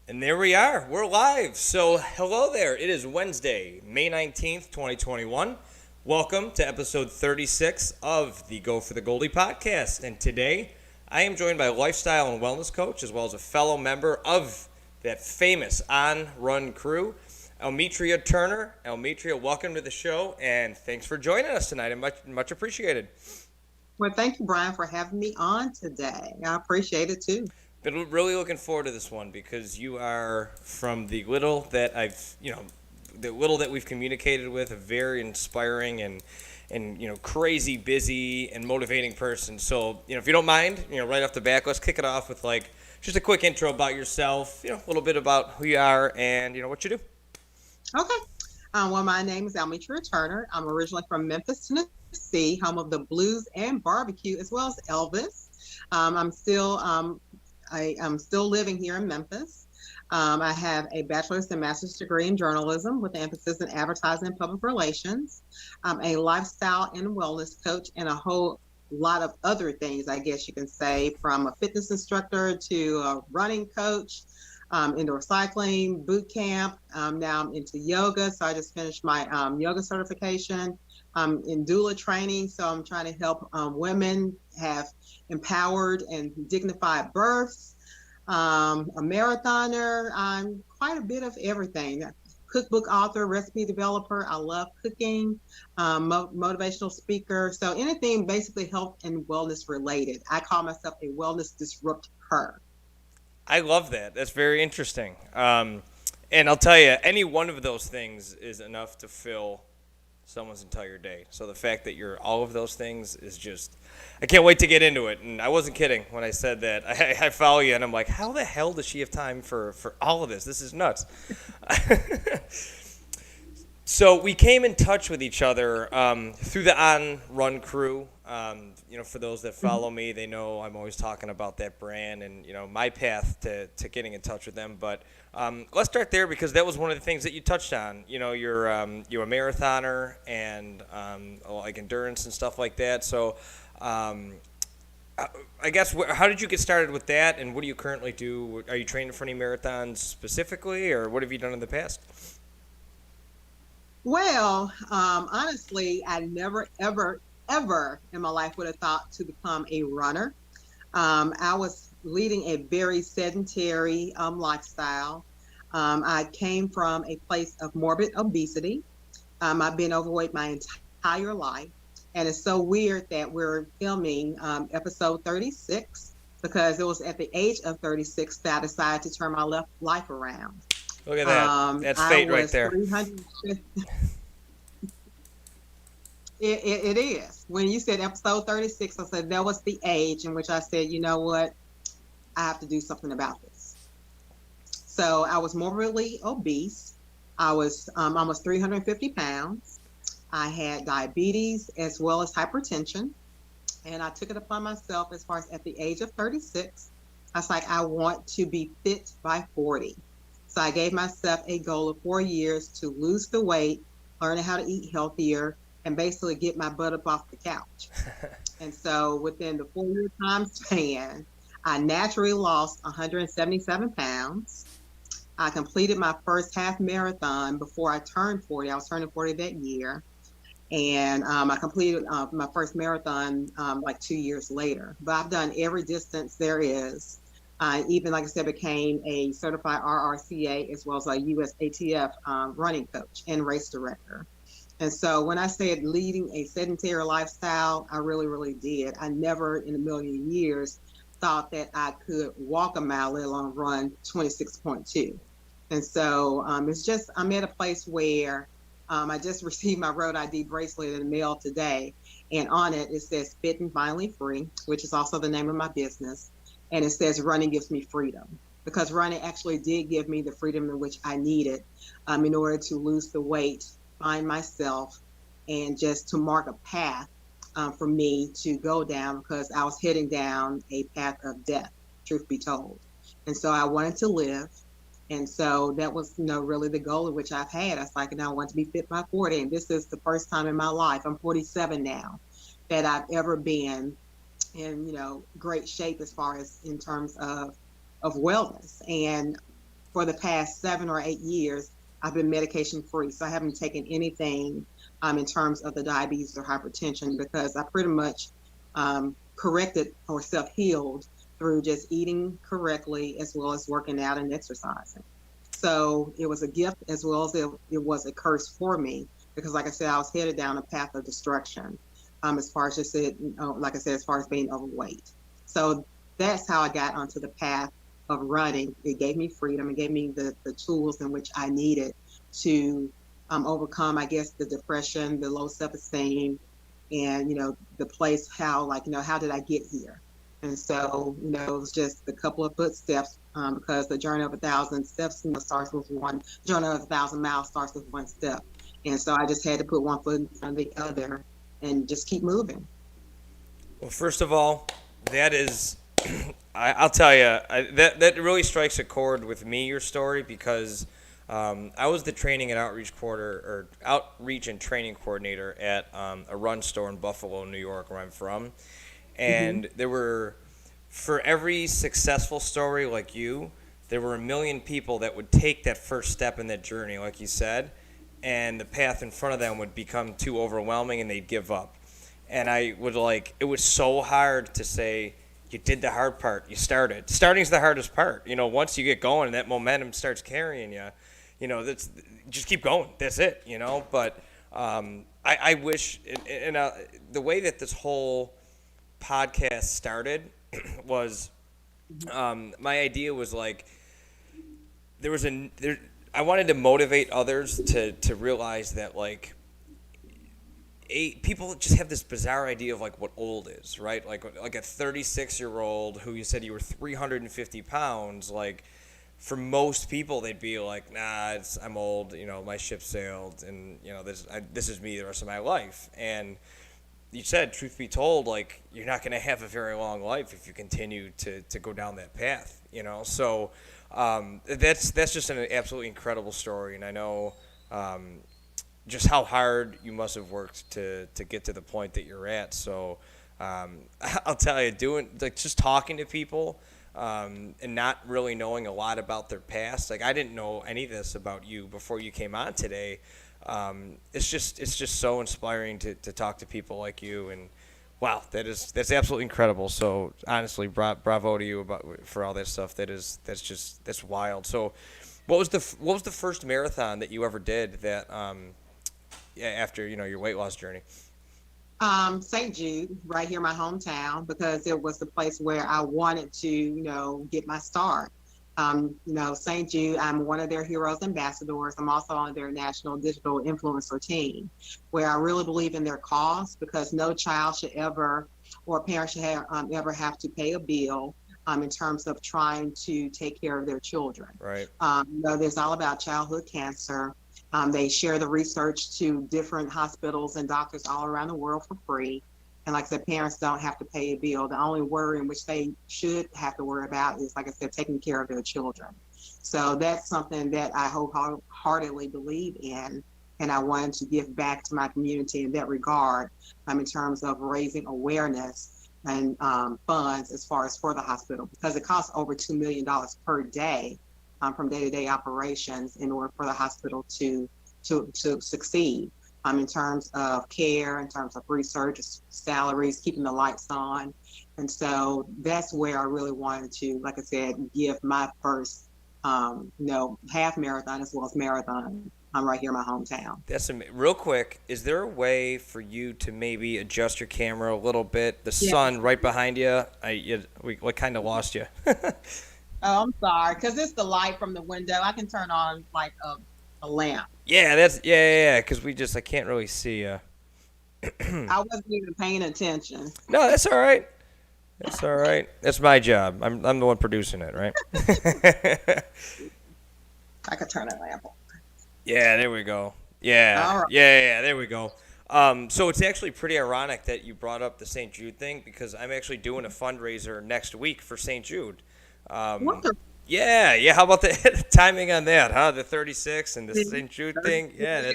And there we are. We're live. So, hello there. It is Wednesday, May 19th, 2021. Welcome to episode 36 of the Go4TheGoldy podcast. And today, I am joined by a lifestyle and wellness coach, as well as a fellow member of that famous on-run crew, Almetria Turner. Almetria, welcome to the show, and thanks for joining us tonight. And much appreciated. Well, thank you, Brian, for having me on today. I appreciate it too. Been really looking forward to this one because you are, from the little that the little that we've communicated with, a very inspiring and crazy busy and motivating person. So, if you don't mind, right off the bat, let's kick it off with just a quick intro about yourself, a little bit about who you are and what you do. Okay. Well, my name is Almetria Turner. I'm originally from Memphis, Tennessee, home of the blues and barbecue, as well as Elvis. I'm still living here in Memphis. I have a bachelor's and master's degree in journalism with an emphasis in advertising and public relations. I'm a lifestyle and wellness coach and a whole lot of other things, I guess you can say, from a fitness instructor to a running coach, indoor cycling, boot camp. Now I'm into yoga, so I just finished my yoga certification. In doula training, so I'm trying to help women have empowered and dignified births. A marathoner. I'm quite a bit of everything. Cookbook author, recipe developer. I love cooking. Motivational speaker. So anything basically health and wellness related. I call myself a wellness disruptor. I love that. That's very interesting. And I'll tell you, any one of those things is enough to fill someone's entire day. So the fact that you're all of those things is just, I can't wait to get into it. And I wasn't kidding when I said that. I follow you, and I'm like, how the hell does she have time for all of this? This is nuts. So we came in touch with each other through the On Run crew. For those that follow me, they know I'm always talking about that brand and my path to getting in touch with them. But let's start there because that was one of the things that you touched on. You're a marathoner and like endurance and stuff like that. So I guess how did you get started with that, and what do you currently do? Are you training for any marathons specifically, or what have you done in the past? Well, honestly, I never, ever, ever in my life would have thought to become a runner. I was leading a very sedentary lifestyle. I came from a place of morbid obesity. I've been overweight my entire life. And it's so weird that we're filming episode 36 because it was at the age of 36 that I decided to turn my life around. Look at that. That's I fate right was there. 300. It is. When you said episode 36, I said that was the age in which I said, you know what, I have to do something about this. So I was morbidly obese. I was almost 350 pounds. I had diabetes as well as hypertension. And I took it upon myself as far as at the age of 36. I was like, I want to be fit by 40. So I gave myself a goal of 4 years to lose the weight, learn how to eat healthier, and basically get my butt up off the couch. And so within the 4 year time span, I naturally lost 177 pounds. I completed my first half marathon before I turned 40. I was turning 40 that year. And I completed my first marathon like 2 years later. But I've done every distance there is. I even, like I said, became a certified RRCA as well as a USATF running coach and race director. And so when I said leading a sedentary lifestyle, I really, really did. I never in a million years thought that I could walk a mile, let alone run 26.2. And so it's just, I'm at a place where I just received my road ID bracelet in the mail today. And on it, it says Fit and Finally Free, which is also the name of my business. And it says running gives me freedom, because running actually did give me the freedom in which I needed in order to lose the weight, find myself, and just to mark a path for me to go down, because I was heading down a path of death, truth be told. And so I wanted to live. And so that was, really the goal in which I've had. I was like, I want to be fit by 40. And this is the first time in my life, I'm 47 now, that I've ever been in, great shape as far as in terms of wellness. And for the past 7 or 8 years, I've been medication free. So I haven't taken anything in terms of the diabetes or hypertension because I pretty much corrected or self-healed through just eating correctly as well as working out and exercising. So it was a gift as well as it was a curse for me because, like I said, I was headed down a path of destruction as far as just it, like I said, as far as being overweight. So that's how I got onto the path of running. It gave me freedom. It gave me the tools in which I needed to overcome, I guess, the depression, the low self-esteem, and, the place how, how did I get here? And so, it was just a couple of footsteps because the journey of 1,000 steps starts with one, journey of 1,000 miles starts with one step. And so I just had to put one foot in front of the other and just keep moving. Well, first of all, that is, I'll tell you, that really strikes a chord with me, your story, because I was the training and outreach and training coordinator at a run store in Buffalo, New York, where I'm from. And there were, for every successful story like you, there were a million people that would take that first step in that journey, like you said, and the path in front of them would become too overwhelming and they'd give up. And I would it was so hard to say, you did the hard part, you started. Starting's the hardest part. Once you get going and that momentum starts carrying you, that's, just keep going. That's it, But I wish, and the way that this whole podcast started was my idea was I wanted to motivate others to realize that people just have this bizarre idea of what old is, right? Like a 36-year-old who you said you were 350 pounds, for most people they'd be like, nah, I'm old, my ship sailed, and this is me the rest of my life. And you said, truth be told, you're not going to have a very long life if you continue to go down that path, So that's just an absolutely incredible story, and I know just how hard you must have worked to get to the point that you're at. So I'll tell you, just talking to people and not really knowing a lot about their past, I didn't know any of this about you before you came on today. It's just so inspiring to talk to people like you, and wow, that's absolutely incredible. So honestly, bravo to you for all that stuff. That's wild. So what was the first marathon that you ever did that after your weight loss journey? St. Jude, right here in my hometown, because it was the place where I wanted to get my start. St. Jude, I'm one of their Heroes Ambassadors. I'm also on their National Digital Influencer team, where I really believe in their cause, because no child should ever, or parent should ever have to pay a bill in terms of trying to take care of their children. Right. There's all about childhood cancer. They share the research to different hospitals and doctors all around the world for free. And like I said, parents don't have to pay a bill. The only worry in which they should have to worry about is, like I said, taking care of their children. So that's something that I wholeheartedly believe in. And I wanted to give back to my community in that regard, in terms of raising awareness and funds as far as for the hospital, because it costs over $2 million per day from day-to-day operations in order for the hospital to succeed. In terms of care, in terms of research, salaries, keeping the lights on. And so that's where I really wanted to, like I said, give my first, half marathon as well as marathon. I'm right here in my hometown. That's real quick. Is there a way for you to maybe adjust your camera a little bit? The sun right behind you. We kind of lost you. Oh, I'm sorry, because it's the light from the window. I can turn on a lamp. Yeah, because I can't really see you. I wasn't even paying attention. No, that's all right. That's all right. That's my job. I'm the one producing it, right? I could turn that lamp on. Yeah, there we go. Yeah, all right. Yeah, there we go. So it's actually pretty ironic that you brought up the St. Jude thing, because I'm actually doing a fundraiser next week for St. Jude. Yeah. How about the timing on that, huh? The 36 and the St. Jude thing. Yeah,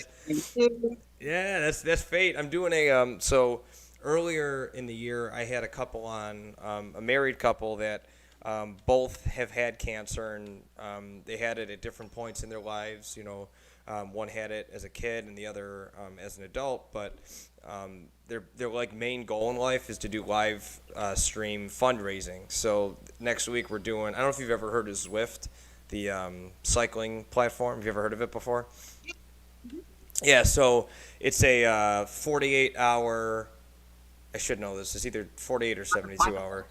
that's fate. I'm doing a so earlier in the year I had a couple on, a married couple that Both have had cancer, and they had it at different points in their lives. One had it as a kid, and the other as an adult. But their like main goal in life is to do live stream fundraising. So next week we're doing. I don't know if you've ever heard of Zwift, the cycling platform. Have you ever heard of it before? Yeah. So it's a 48-hour. I should know this. It's either 48 or 72 hour.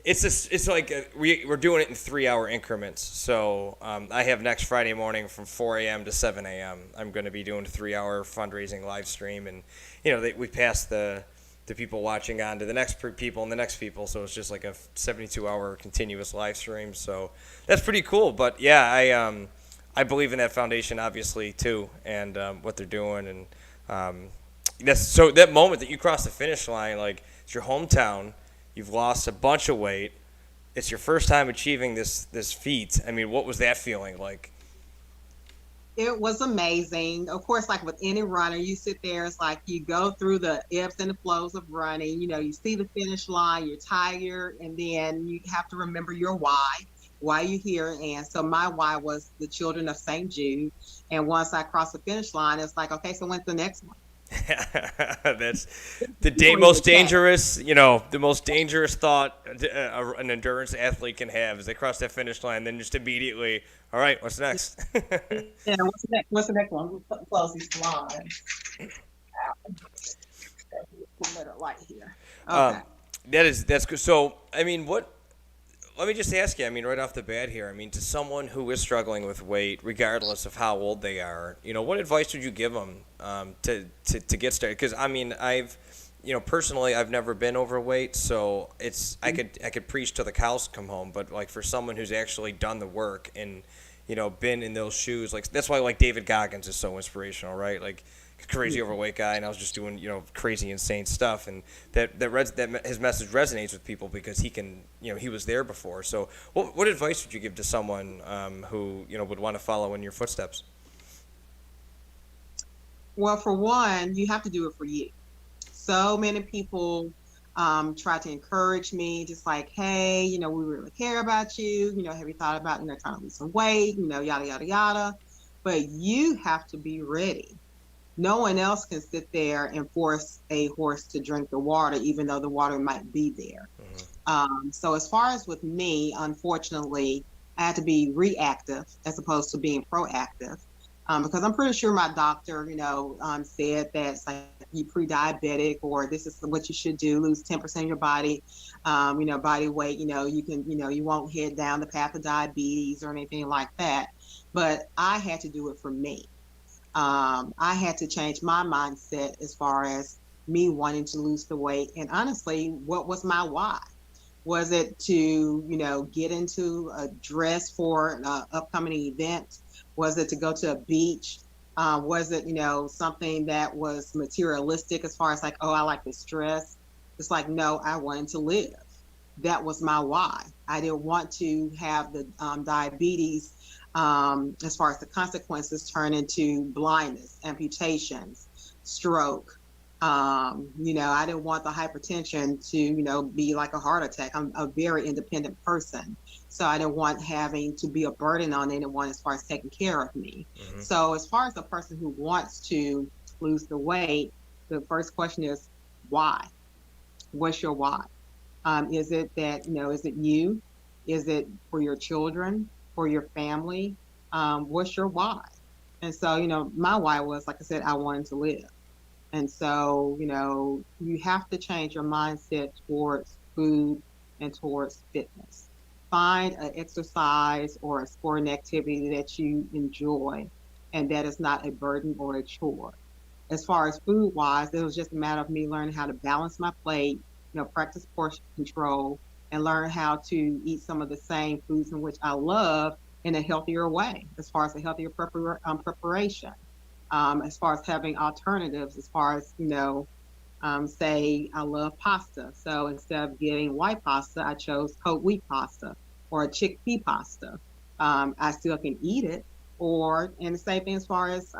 It's like we're doing it in 3 hour increments. So I have next Friday morning from 4 a.m. to 7 a.m. I'm going to be doing a 3 hour fundraising live stream, and we pass the people watching on to the next people and the next people. So it's just like a 72-hour continuous live stream. So that's pretty cool. But yeah, I believe in that foundation obviously too, and what they're doing, and that's so that moment that you cross the finish line, like it's your hometown. You've lost a bunch of weight. It's your first time achieving this feat. I mean, what was that feeling like? It was amazing. Of course, like with any runner, you sit there, it's like you go through the ebbs and the flows of running. You see the finish line, you're tired, and then you have to remember your why you're here. And so my why was the children of St. Jude. And once I crossed the finish line, it's like, okay, so when's the next one? That's the most dangerous, the most dangerous thought an endurance athlete can have is they cross that finish line, then just immediately, all right, what's next? Yeah, what's the next? What's the next one? We'll close these lines. Put it right here. Okay. That's good. So, I mean, let me just ask you, I mean, right off the bat here, I mean, to someone who is struggling with weight, regardless of how old they are, what advice would you give them to get started? Because, I mean, personally, I've never been overweight, so I could preach till the cows come home, but, like, for someone who's actually done the work and, been in those shoes, like, that's why, like, David Goggins is so inspirational, right? Like, crazy overweight guy, and I was just doing crazy insane stuff, and that his message resonates with people because he can he was there before. So what advice would you give to someone who would want to follow in your footsteps? Well, for one, you have to do it for you. So many people try to encourage me, just like, hey, we really care about you. Have you thought about trying to lose some weight? Yada yada yada. But you have to be ready. No one else can sit there and force a horse to drink the water, even though the water might be there. Mm-hmm. So as far as with me, unfortunately, I had to be reactive as opposed to being proactive, because I'm pretty sure my doctor, said that it's like you pre-diabetic, or this is what you should do, lose 10% of your body, body weight. You can, you won't head down the path of diabetes or anything like that. But I had to do it for me. I had to change my mindset as far as me wanting to lose the weight. And honestly, what was my why? Was it to, get into a dress for an upcoming event? Was it to go to a beach? Was it, something that was materialistic as far as like, oh, I like this dress? It's like, no, I wanted to live. That was my why. I didn't want to have the diabetes, as far as the consequences, turn into blindness, amputations, stroke. I didn't want the hypertension to, be like a heart attack. I'm a very independent person. So I didn't want having to be a burden on anyone as far as taking care of me. Mm-hmm. So as far as a person who wants to lose the weight, the first question is, why? What's your why? Is it that, is it you? Is it for your children? For your family? What's your why? And so, my why was, like I said, I wanted to live. And so, you have to change your mindset towards food and towards fitness. Find an exercise or a sporting activity that you enjoy and that is not a burden or a chore. As far as food wise, it was just a matter of me learning how to balance my plate, practice portion control, and learn how to eat some of the same foods in which I love in a healthier way, as far as a healthier preparation, as far as having alternatives, as far as, say I love pasta. So instead of getting white pasta, I chose whole wheat pasta or a chickpea pasta. I still can eat it, and the same thing as far as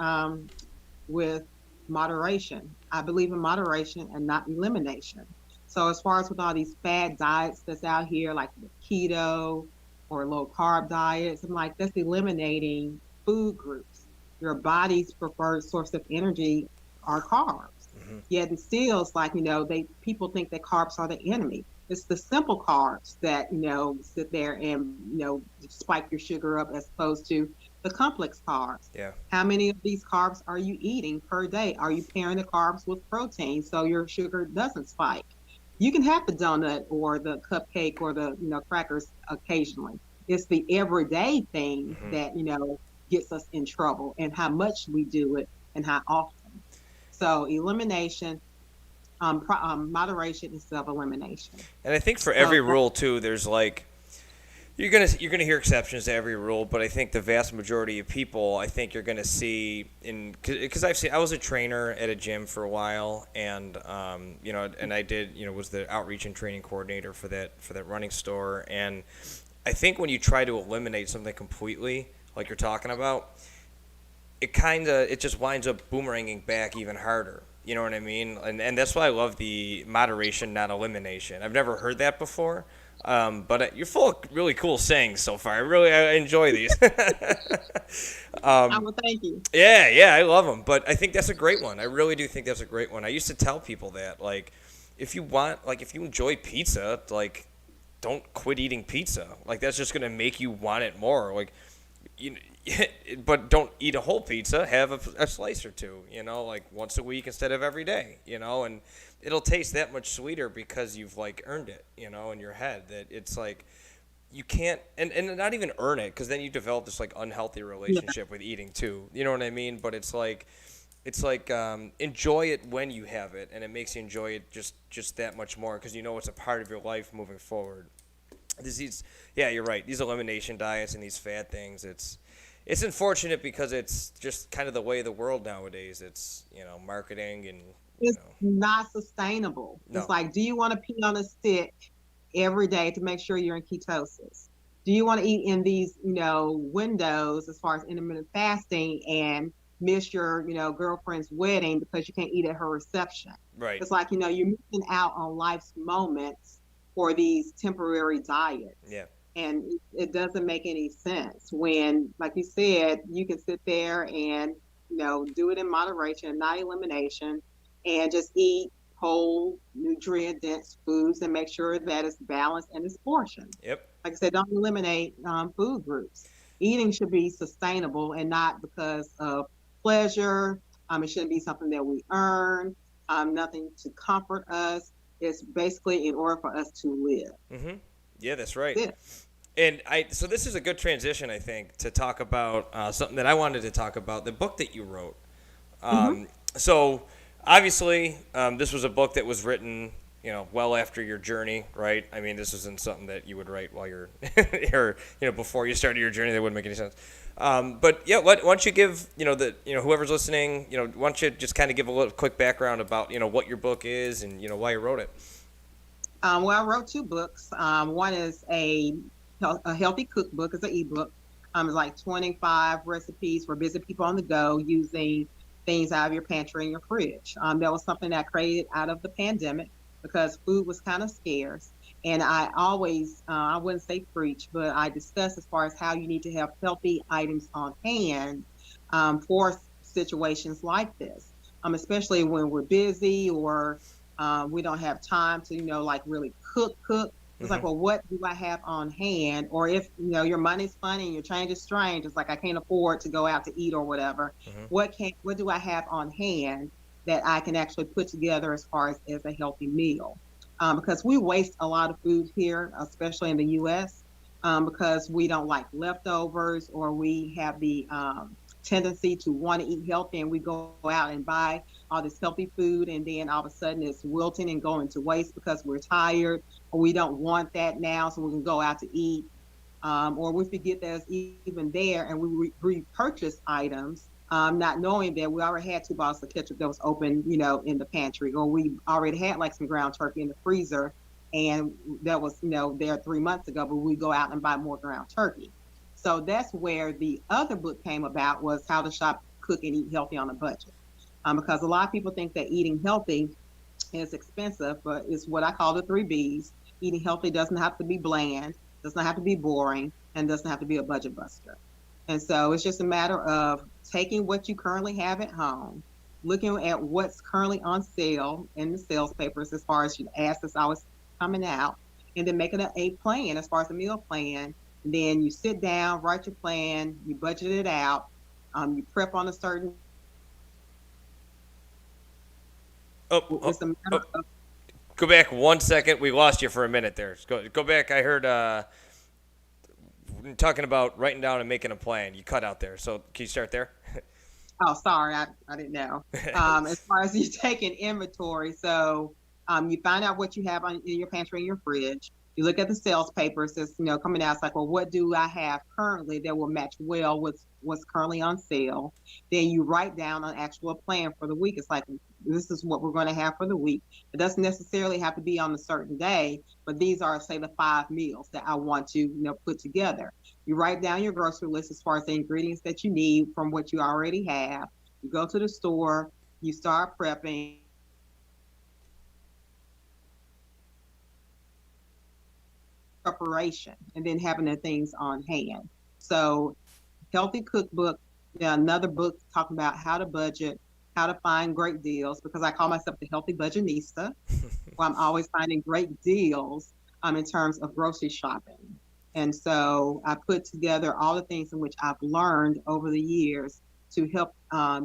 with moderation. I believe in moderation and not elimination. So as far as with all these fad diets that's out here, like the keto or low carb diets, I'm like, that's eliminating food groups. Your body's preferred source of energy are carbs. Hmm. Yet and still, it's like, they people think that carbs are the enemy. It's the simple carbs that, sit there and, spike your sugar up as opposed to the complex carbs. Yeah. How many of these carbs are you eating per day? Are you pairing the carbs with protein so your sugar doesn't spike? You can have the donut or the cupcake or the crackers occasionally. It's the everyday thing Hmm. that gets us in trouble, and how much we do it and how often. So elimination, moderation instead of elimination. And I think for So every rule too, there's like you're gonna hear exceptions to every rule, but I think the vast majority of people, I think you're gonna see because I was a trainer at a gym for a while, and and I did was the outreach and training coordinator for that running store, and I think when you try to eliminate something completely, like you're talking about, it just winds up boomeranging back even harder. You know what I mean? And that's why I love the moderation, not elimination. I've never heard that before. But you're full of really cool sayings so far. I enjoy these. I would thank you. Yeah, I love them. But I think that's a great one. I really do think that's a great one. I used to tell people that, like, if you enjoy pizza, like, don't quit eating pizza. Like, that's just gonna make you want it more. Like, you, but don't eat a whole pizza. Have a slice or two. Like once a week instead of every day. And it'll taste that much sweeter because you've like earned it. In your head that it's like you can't and not even earn it because then you develop this like unhealthy relationship with eating too. You know what I mean? But it's like enjoy it when you have it, and it makes you enjoy it just that much more because it's a part of your life moving forward. Yeah, you're right. These elimination diets and these fad things, it's unfortunate because it's just kind of the way of the world nowadays. It's marketing and It's not sustainable. no. It's like, do you want to pee on a stick every day to make sure you're in ketosis? Do you want to eat in these, windows as far as intermittent fasting and miss your, girlfriend's wedding because you can't eat at her reception? Right. It's like, you're missing out on life's moments for these temporary diets. Yeah. And it doesn't make any sense when, like you said, you can sit there and, do it in moderation, not elimination, and just eat whole, nutrient dense foods and make sure that it's balanced and it's portioned. Yep. Like I said, don't eliminate food groups. Eating should be sustainable and not because of pleasure. It shouldn't be something that we earn, nothing to comfort us. It's basically in order for us to live. Mm-hmm. Yeah, that's right. That's And so this is a good transition, I think, to talk about something that I wanted to talk about, the book that you wrote. So obviously, this was a book that was written, well after your journey, right? I mean, this isn't something that you would write while you're, or before you started your journey. That wouldn't make any sense. But yeah, why don't you give whoever's listening, why don't you just kind of give a little quick background about what your book is and why you wrote it. Well, I wrote two books. One is a healthy cookbook. It's an ebook. It's like 25 recipes for busy people on the go using things out of your pantry and your fridge. That was something that I created out of the pandemic because food was kind of scarce. And I always, I wouldn't say preach, but I discuss as far as how you need to have healthy items on hand for situations like this, especially when we're busy or we don't have time to, like really cook. It's like, well, what do I have on hand? Or if, your money's funny and your change is strange, it's like I can't afford to go out to eat or whatever. What do I have on hand that I can actually put together as far as a healthy meal? Because we waste a lot of food here, especially in the U.S., because we don't like leftovers or we have the tendency to want to eat healthy and we go out and buy all this healthy food and then all of a sudden it's wilting and going to waste because we're tired or we don't want that now so we can go out to eat, or we forget that it's even there and we repurchase items not knowing that we already had 2 bottles of ketchup that was open in the pantry, or we already had like some ground turkey in the freezer and that was there 3 months ago, but we go out and buy more ground turkey. So that's where the other book came about, was how to shop, cook, and eat healthy on a budget. Because a lot of people think that eating healthy It's expensive, but it's what I call the three B's. Eating healthy doesn't have to be bland, doesn't have to be boring, and doesn't have to be a budget buster. And so it's just a matter of taking what you currently have at home, looking at what's currently on sale in the sales papers as far as your ads that's always coming out, and then making a plan as far as a meal plan. And then you sit down, write your plan, you budget it out, you prep on a certain. It's a matter of. Go back 1 second. We lost you for a minute there. Go back. I heard talking about writing down and making a plan. You cut out there. So can you start there? Oh, sorry, I didn't know. As far as you taking inventory, so you find out what you have in your pantry and your fridge. You look at the sales papers that's coming out. It's like, well, what do I have currently that will match well with what's currently on sale? Then you write down an actual plan for the week. It's like, this is what we're going to have for the week. It doesn't necessarily have to be on a certain day, but these are, say, the 5 meals that I want to put together. You write down your grocery list as far as the ingredients that you need from what you already have. You go to the store, you start prepping. Preparation, and then having the things on hand. So healthy cookbook, another book talking about how to budget, how to find great deals, because I call myself the healthy budgetista. Where I'm always finding great deals in terms of grocery shopping. And so I put together all the things in which I've learned over the years to help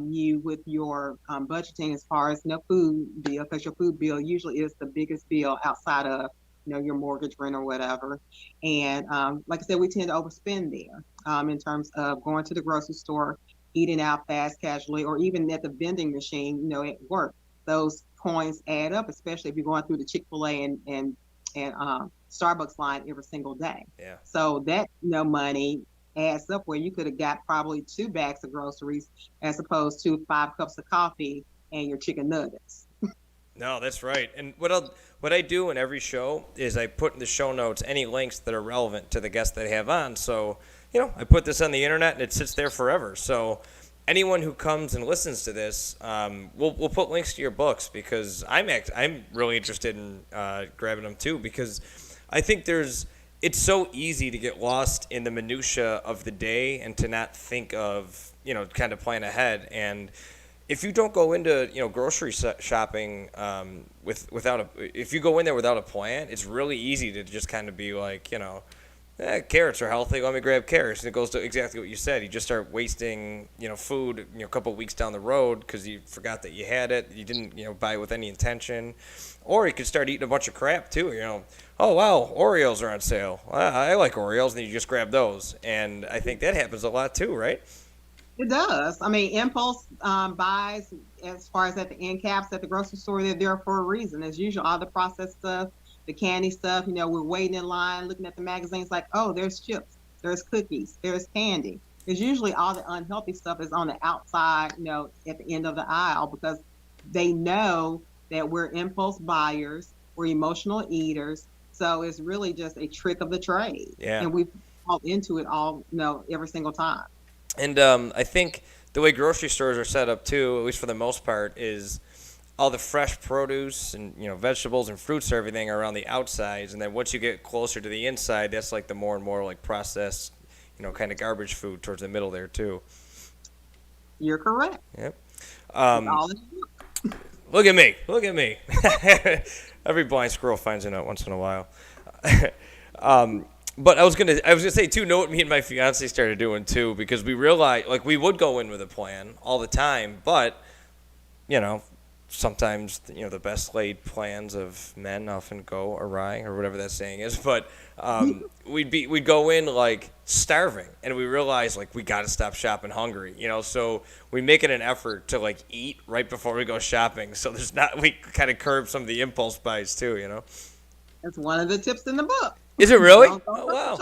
you with your budgeting as far as food bill, because your food bill usually is the biggest bill outside of your mortgage, rent, or whatever. And like I said, we tend to overspend there in terms of going to the grocery store, eating out fast casually, or even at the vending machine, at work. Those coins add up, especially if you're going through the Chick-fil-A and Starbucks line every single day. Yeah. So that money adds up where you could have got probably 2 bags of groceries as opposed to 5 cups of coffee and your chicken nuggets. No, that's right. And what I do in every show is I put in the show notes any links that are relevant to the guest that I have on. So, I put this on the internet and it sits there forever. So anyone who comes and listens to this, we'll put links to your books, because I'm really interested in grabbing them too, because I think it's so easy to get lost in the minutia of the day and to not think of, kind of plan ahead. And if you don't go into grocery shopping if you go in there without a plan, it's really easy to just kind of be like, carrots are healthy, let me grab carrots. And it goes to exactly what you said. You just start wasting food a couple of weeks down the road because you forgot that you had it. You didn't buy it with any intention. Or you could start eating a bunch of crap too. Oh wow, Oreos are on sale. I like Oreos, and you just grab those. And I think that happens a lot too, right? It does. I mean, impulse buys, as far as at the end caps at the grocery store, they're there for a reason. As usual, all the processed stuff, the candy stuff, we're waiting in line, looking at the magazines like, oh, there's chips, there's cookies, there's candy. There's usually all the unhealthy stuff is on the outside, at the end of the aisle, because they know that we're impulse buyers, we're emotional eaters. So it's really just a trick of the trade. Yeah. And we fall into it all, every single time. And I think the way grocery stores are set up too, at least for the most part, is all the fresh produce and vegetables and fruits and everything are around the outsides, and then once you get closer to the inside, that's like the more and more like processed, kind of garbage food towards the middle there too. You're correct. Yep. Look at me. Every blind squirrel finds a nut once in a while. But I was gonna say too, know what me and my fiance started doing too, because we realized we would go in with a plan all the time, but sometimes the best laid plans of men often go awry, or whatever that saying is. But we'd go in starving, and we realized we got to stop shopping hungry, so we make it an effort to eat right before we go shopping, so we kind of curb some of the impulse buys too. That's one of the tips in the book. Is it really? Oh, wow.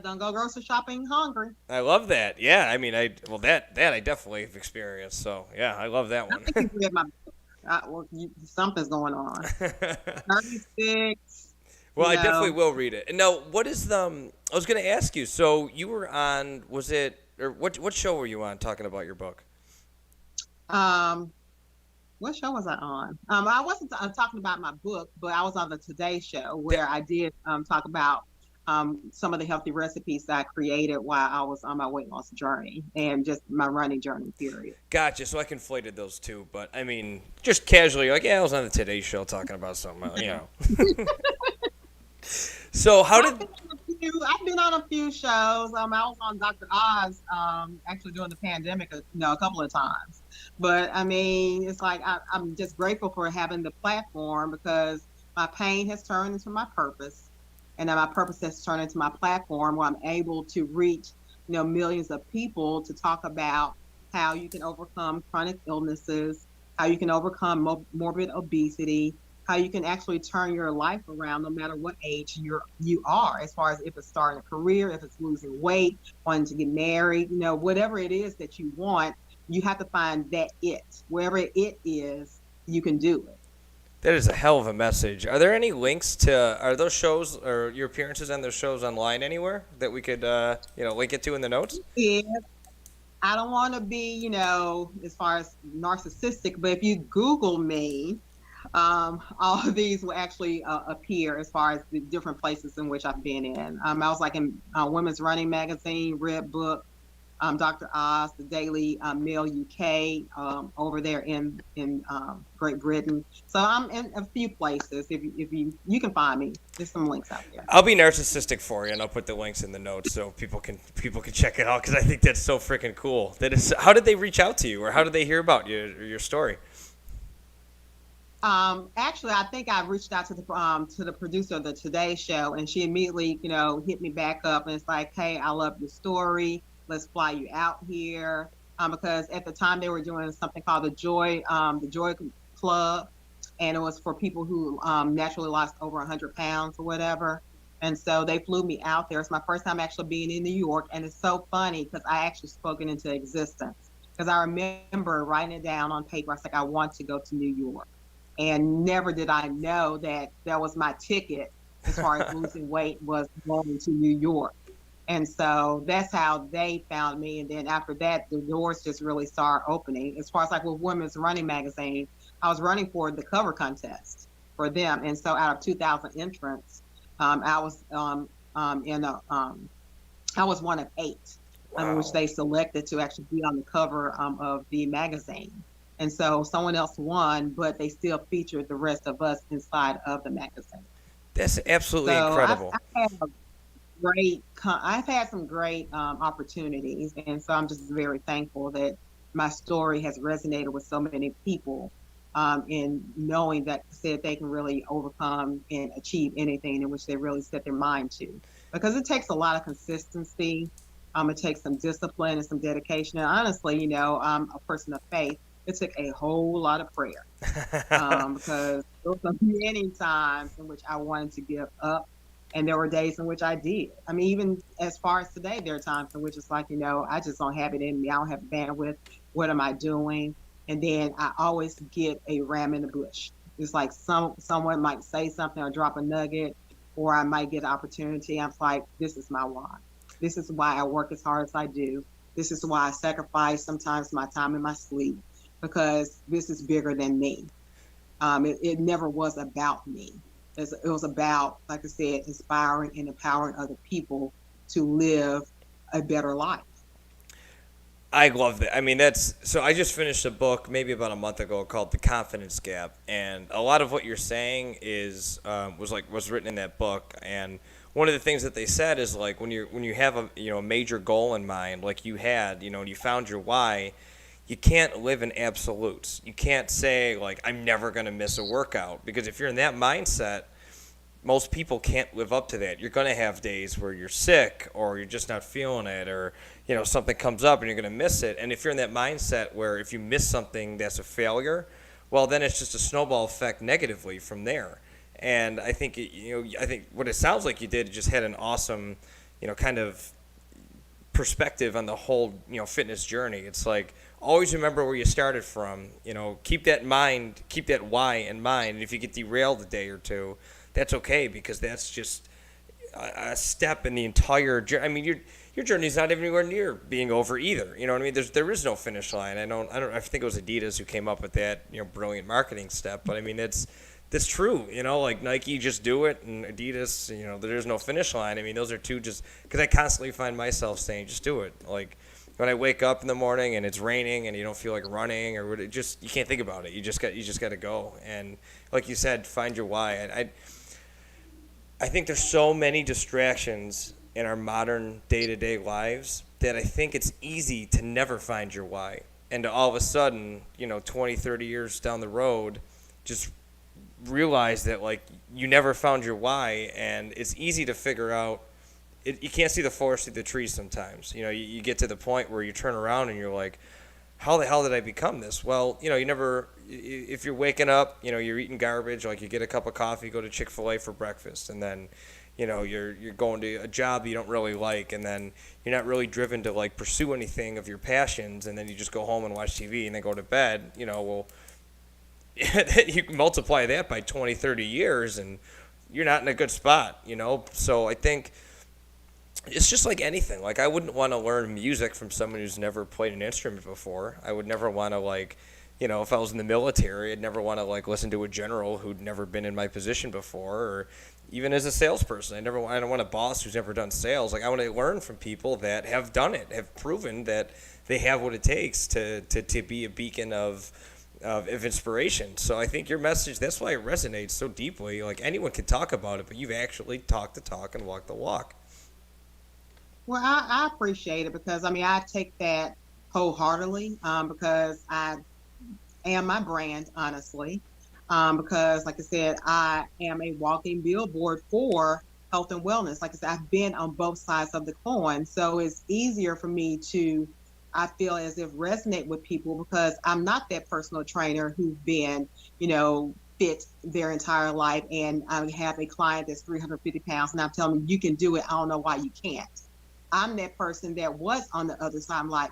Don't go grocery shopping hungry. I love that. Yeah, I mean, that I definitely have experienced. So yeah, I love that one. I think you read my book. Something's going on. 36. Well, I definitely will read it. And now, what is I was going to ask you. So you were on? Was it, or what show were you on talking about your book? Well, what show was I on? I wasn't talking about my book, but I was on the Today Show where I did talk about some of the healthy recipes that I created while I was on my weight loss journey and just my running journey period. Gotcha. So I conflated those two, but I mean, just casually, like, yeah, I was on the Today Show talking about something, So how did? I've been on a few shows. I was on Dr. Oz, actually during the pandemic, a couple of times. But I mean, it's like I'm just grateful for having the platform because my pain has turned into my purpose, and then my purpose has turned into my platform where I'm able to reach, millions of people to talk about how you can overcome chronic illnesses, how you can overcome morbid obesity, how you can actually turn your life around no matter what age you are, as far as if it's starting a career, if it's losing weight, wanting to get married, whatever it is that you want, you have to find that it. Wherever it is, you can do it. That is a hell of a message. Are there any links to are those shows or your appearances on those shows online anywhere that we could link it to in the notes? Yeah. I don't want to be, as far as narcissistic, but if you Google me, all of these will actually appear as far as the different places in which I've been in. I was like in Women's Running Magazine, Red Book, Dr. Oz, the Daily Mail UK, over there in Great Britain. So I'm in a few places. If you can find me, there's some links out there. I'll be narcissistic for you, and I'll put the links in the notes so people can check it out because I think that's so freaking cool. That is, how did they reach out to you, or how did they hear about you or your story? Actually, I think I reached out to the producer of the Today Show, and she immediately, hit me back up, and it's like, hey, I love your story. Let's fly you out here. Because at the time they were doing something called the Joy Club, and it was for people who naturally lost over 100 pounds or whatever. And so they flew me out there. It's my first time actually being in New York, and it's so funny because I actually spoke it into existence. Because I remember writing it down on paper. I was like, I want to go to New York. And never did I know that was my ticket as far as losing weight was going to New York. And so that's how they found me. And then after that, the doors just really started opening. As far as like with Women's Running Magazine, I was running for the cover contest for them. And so out of 2,000 entrants, I was I was one of 8, Wow. which they selected to actually be on the cover of the magazine. And so someone else won, but they still featured the rest of us inside of the magazine. That's absolutely So incredible. I've had some great opportunities, and so I'm just very thankful that my story has resonated with so many people, in knowing that they can really overcome and achieve anything in which they really set their mind to. Because it takes a lot of consistency, it takes some discipline and some dedication. And honestly, I'm a person of faith. It took a whole lot of prayer, because there were many times in which I wanted to give up. And there were days in which I did. I mean, even as far as today, there are times in which it's like, I just don't have it in me. I don't have bandwidth. What am I doing? And then I always get a ram in the bush. It's like someone might say something or drop a nugget, or I might get an opportunity. I'm like, this is my why. This is why I work as hard as I do. This is why I sacrifice sometimes my time and my sleep, because this is bigger than me. It never was about me. It was about, like I said, inspiring and empowering other people to live a better life. I love that. I mean, so I just finished a book maybe about a month ago called The Confidence Gap, and a lot of what you're saying was written in that book. And one of the things that they said is like when you have a major goal in mind, like you had, and you found your why, you can't live in absolutes. You can't say like I'm never going to miss a workout, because if you're in that mindset, most people can't live up to that. You're going to have days where you're sick or you're just not feeling it, or something comes up and you're going to miss it. And if you're in that mindset where if you miss something that's a failure, well, then it's just a snowball effect negatively from there. And I think I think what it sounds like you did just had an awesome kind of perspective on the whole fitness journey. It's like always remember where you started from. Keep that why in mind. And if you get derailed a day or two, that's okay, because that's just a step in the entire journey. I mean, your journey's not even anywhere near being over either. You know what I mean? There is no finish line. I think it was Adidas who came up with that, brilliant marketing step. But I mean, that's true. Like Nike, just do it, and Adidas, there's no finish line. I mean, those are two just because I constantly find myself saying, just do it. Like when I wake up in the morning and it's raining and you don't feel like running or you can't think about it. You just got to go. And like you said, find your why. And I think there's so many distractions in our modern day-to-day lives that I think it's easy to never find your why. And to all of a sudden, 20, 30 years down the road, just realize that, like, you never found your why, and it's easy to figure out. You can't see the forest through the trees sometimes. You get to the point where you turn around and you're like, how the hell did I become this? Well, you never, if you're waking up, you're eating garbage, like you get a cup of coffee, go to Chick-fil-A for breakfast, and then you're going to a job you don't really like, and then you're not really driven to like pursue anything of your passions, and then you just go home and watch TV and then go to bed. Well, you can multiply that by 20, 30 years, and you're not in a good spot. So I think it's just like anything. Like, I wouldn't want to learn music from someone who's never played an instrument before. I would never want to, like, if I was in the military, I'd never want to, like, listen to a general who'd never been in my position before. Or even as a salesperson, I don't want a boss who's never done sales. Like, I want to learn from people that have done it, have proven that they have what it takes to be a beacon of inspiration. So I think your message, that's why it resonates so deeply. Like, anyone can talk about it, but you've actually talked the talk and walked the walk. Well, I appreciate it because, I take that wholeheartedly because I am my brand, honestly. Because, like I said, I am a walking billboard for health and wellness. Like I said, I've been on both sides of the coin. So it's easier for me to, I feel as if, resonate with people because I'm not that personal trainer who's been, fit their entire life. And I have a client that's 350 pounds and I'm telling them, you can do it. I don't know why you can't. I'm that person that was on the other side. I'm like,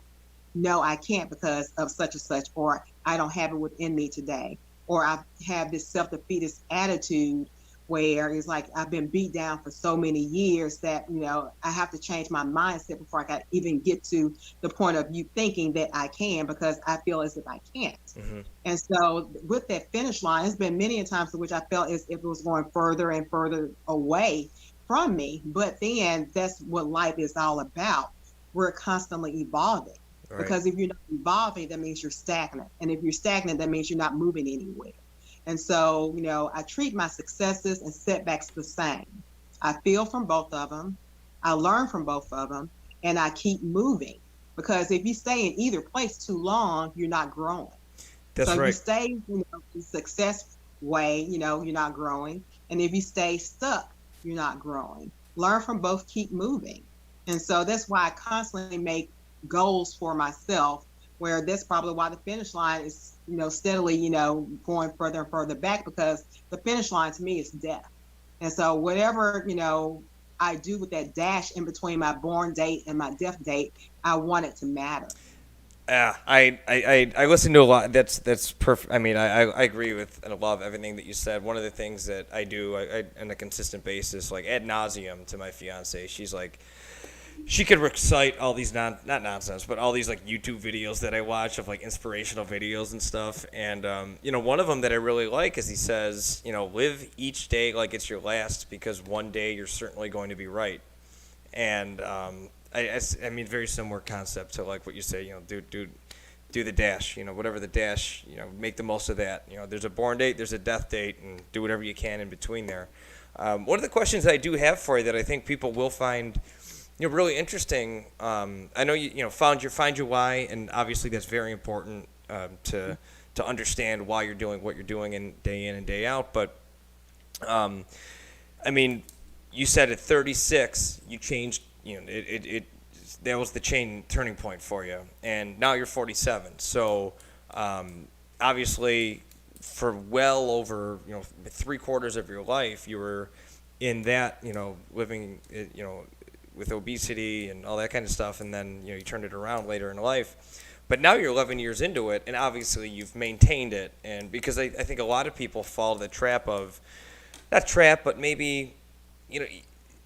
no, I can't because of such and such, or I don't have it within me today. Or I have this self-defeatist attitude where it's like I've been beat down for so many years that, I have to change my mindset before I can even get to the point of you thinking that I can because I feel as if I can't. Mm-hmm. And so with that finish line, it's been many times in which I felt as if it was going further and further away from me. But then that's what life is all about. We're constantly evolving. Right. Because if you're not evolving, that means you're stagnant. And if you're stagnant, that means you're not moving anywhere. And so, I treat my successes and setbacks the same. I feel from both of them. I learn from both of them. And I keep moving. Because if you stay in either place too long, you're not growing. That's right. So if you stay, the success way, you're not growing. And if you stay stuck, you're not growing. Learn from both, keep moving. And so that's why I constantly make goals for myself, where that's probably why the finish line is, steadily, going further and further back, because the finish line to me is death. And so whatever, I do with that dash in between my born date and my death date, I want it to matter. Yeah, I listen to a lot. That's perfect. I mean, I agree with and I love everything that you said. One of the things that I do on a consistent basis, like ad nauseum to my fiance, she's like, she could recite all these not nonsense, but all these like YouTube videos that I watch of like inspirational videos and stuff. And one of them that I really like is he says, live each day like it's your last, because one day you're certainly going to be right. And I mean, very similar concept to like what you say, do the dash, whatever the dash, make the most of that. There's a born date, there's a death date, and do whatever you can in between there. One of the questions I do have for you that I think people will find, really interesting. I know find your why, and obviously that's very important to understand why you're doing what you're doing in and day out. But I mean, you said at 36 you changed. That was the turning point for you, and now you're 47. So obviously, for well over 3/4 of your life, you were in that living with obesity and all that kind of stuff, and then you turned it around later in life. But now you're 11 years into it, and obviously you've maintained it. And because I think a lot of people fall to the trap of, not trap, but maybe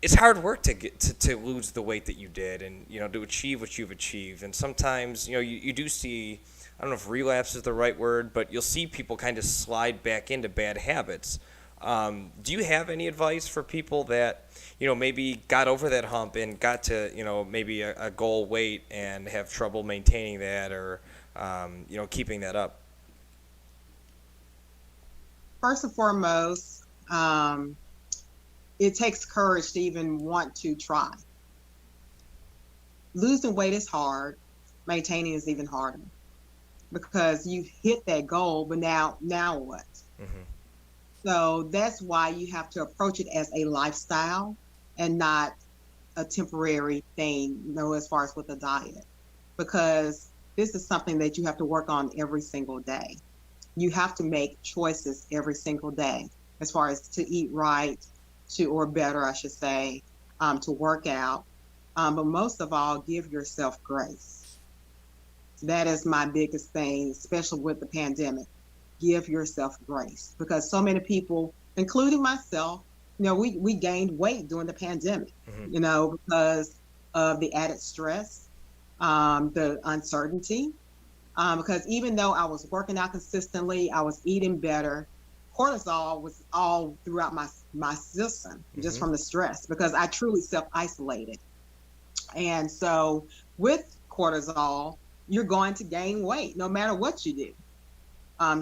it's hard work to get to lose the weight that you did, and to achieve what you've achieved. And sometimes you do see, I don't know if relapse is the right word, but you'll see people kind of slide back into bad habits. Do you have any advice for people that maybe got over that hump and got to maybe a goal weight and have trouble maintaining that, or keeping that up? First and foremost, it takes courage to even want to try. Losing weight is hard. Maintaining is even harder, because you hit that goal, but now what? Mm-hmm. So that's why you have to approach it as a lifestyle and not a temporary thing, as far as with a diet, because this is something that you have to work on every single day. You have to make choices every single day, as far as to eat right, or better, I should say, to work out. But most of all, give yourself grace. That is my biggest thing, especially with the pandemic. Give yourself grace, because so many people, including myself, we gained weight during the pandemic, Mm-hmm. because of the added stress, the uncertainty, because even though I was working out consistently, I was eating better, cortisol was all throughout my system, just Mm-hmm. from the stress, because I truly self-isolated. And so with cortisol, you're going to gain weight no matter what you do.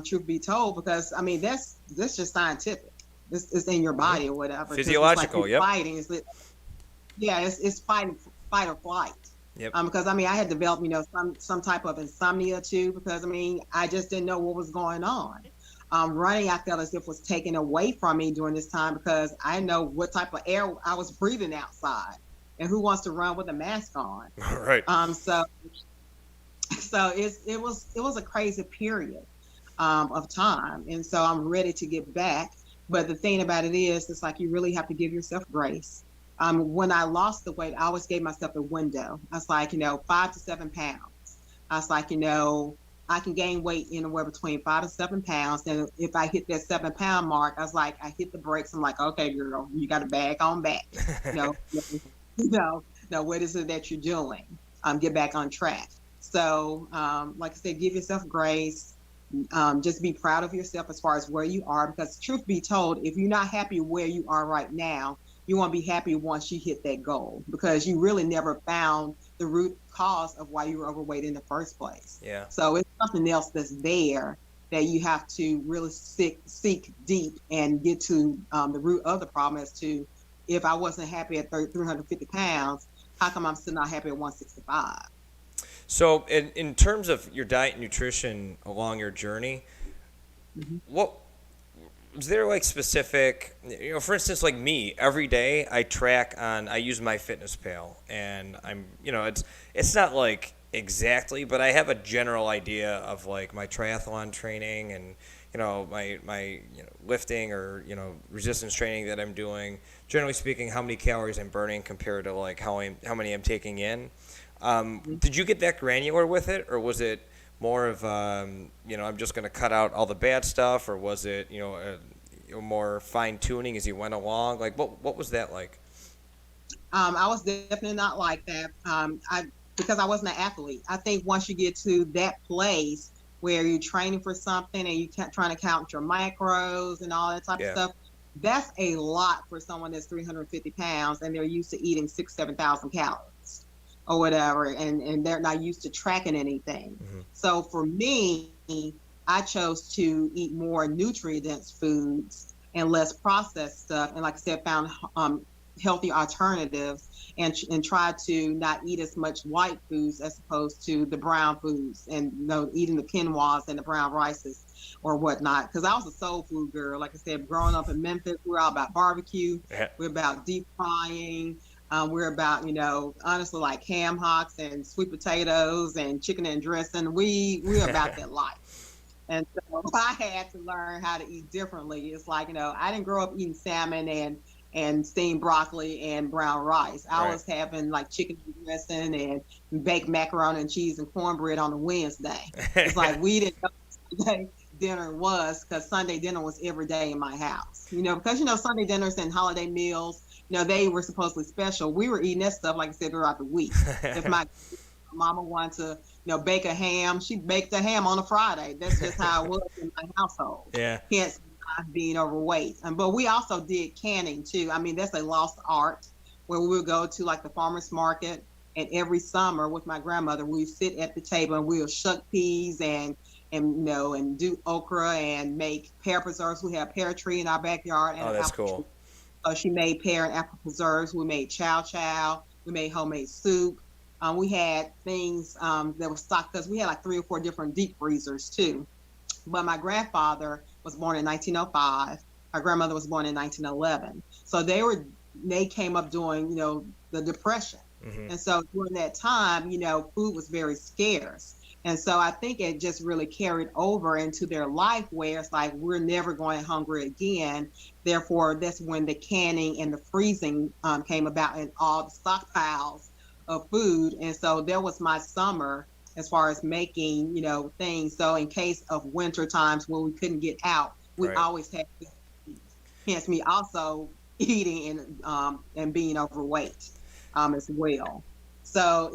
Truth be told, because I mean that's just scientific. It's in your Mm-hmm. body or whatever. Because it's like Physiological. you're Yep. fighting. It's fighting, fight or flight. Yep. Because I mean I had developed some type of insomnia too, because I mean I just didn't know what was going on. Running, I felt as if was taken away from me during this time, because I know what type of air I was breathing outside, and who wants to run with a mask on? Right. So it was a crazy period of time, and so I'm ready to get back. But the thing about it is, it's like you really have to give yourself grace. When I lost the weight, I always gave myself a window. I was like, 5 to 7 pounds. I was like, I can gain weight anywhere between 5 to 7 pounds. And if I hit that 7 pound mark, I was like, I hit the brakes. I'm like, okay, girl, you got to bag on back. No, no, what is it that you're doing? Get back on track. So, like I said, give yourself grace. Just be proud of yourself as far as where you are, because truth be told, if you're not happy where you are right now, you won't be happy once you hit that goal, because you really never found the root cause of why you were overweight in the first place. Yeah. So it's something else that's there that you have to really seek deep and get to the root of the problem, as to, if I wasn't happy at 350 pounds, how come I'm still not happy at 165? So, in terms of your diet and nutrition along your journey, Mm-hmm. what was there like specific? For instance, like me, every day I use MyFitnessPal, and it's not like exactly, but I have a general idea of like my triathlon training, and my lifting, or resistance training that I'm doing. Generally speaking, how many calories I'm burning compared to like how many I'm taking in. Did you get that granular with it, or was it more of I'm just going to cut out all the bad stuff, or was it more fine tuning as you went along? Like what was that like? I was definitely not like that. Because I wasn't an athlete. I think once you get to that place where you're training for something and you trying to count your macros and all that type of Yeah. stuff, that's a lot for someone that's 350 pounds and they're used to eating 7,000 calories or whatever, and they're not used to tracking anything. Mm-hmm. So for me, I chose to eat more nutrient-dense foods and less processed stuff. And like I said, found healthy alternatives, and try to not eat as much white foods as opposed to the brown foods, and eating the quinoas and the brown rices or whatnot. Because I was a soul food girl. Like I said, growing up in Memphis, we're all about barbecue. Yeah. We're about deep frying. We're about, honestly, like ham hocks and sweet potatoes and chicken and dressing. We're about that life. And so I had to learn how to eat differently. It's like, I didn't grow up eating salmon and steamed broccoli and brown rice. I was having like chicken dressing and baked macaroni and cheese and cornbread on a Wednesday. It's like we didn't know what Sunday dinner was, because Sunday dinner was every day in my house. Because Sunday dinners and holiday meals, they were supposedly special. We were eating that stuff, like I said, throughout the week. If my mama wanted to, bake a ham, she baked a ham on a Friday. That's just how it was in my household. Yeah. Hence being overweight. But we also did canning too. I mean, that's a lost art where we would go to like the farmer's market, and every summer with my grandmother, we would sit at the table and we would shuck peas and do okra and make pear preserves. We have a pear tree in our backyard. And that's cool. Tree. So she made pear and apple preserves. We made chow chow. We made homemade soup. We had things that were stocked because we had like 3 or 4 different deep freezers too. But my grandfather was born in 1905. My grandmother was born in 1911. So they came up during, the Depression. Mm-hmm. And so during that time, food was very scarce. And so I think it just really carried over into their life where it's like, we're never going hungry again. Therefore, that's when the canning and the freezing came about, and all the stockpiles of food. And so there was my summer as far as making, things. So in case of winter times when we couldn't get out, we always had to eat. Hence me also eating and being overweight as well. So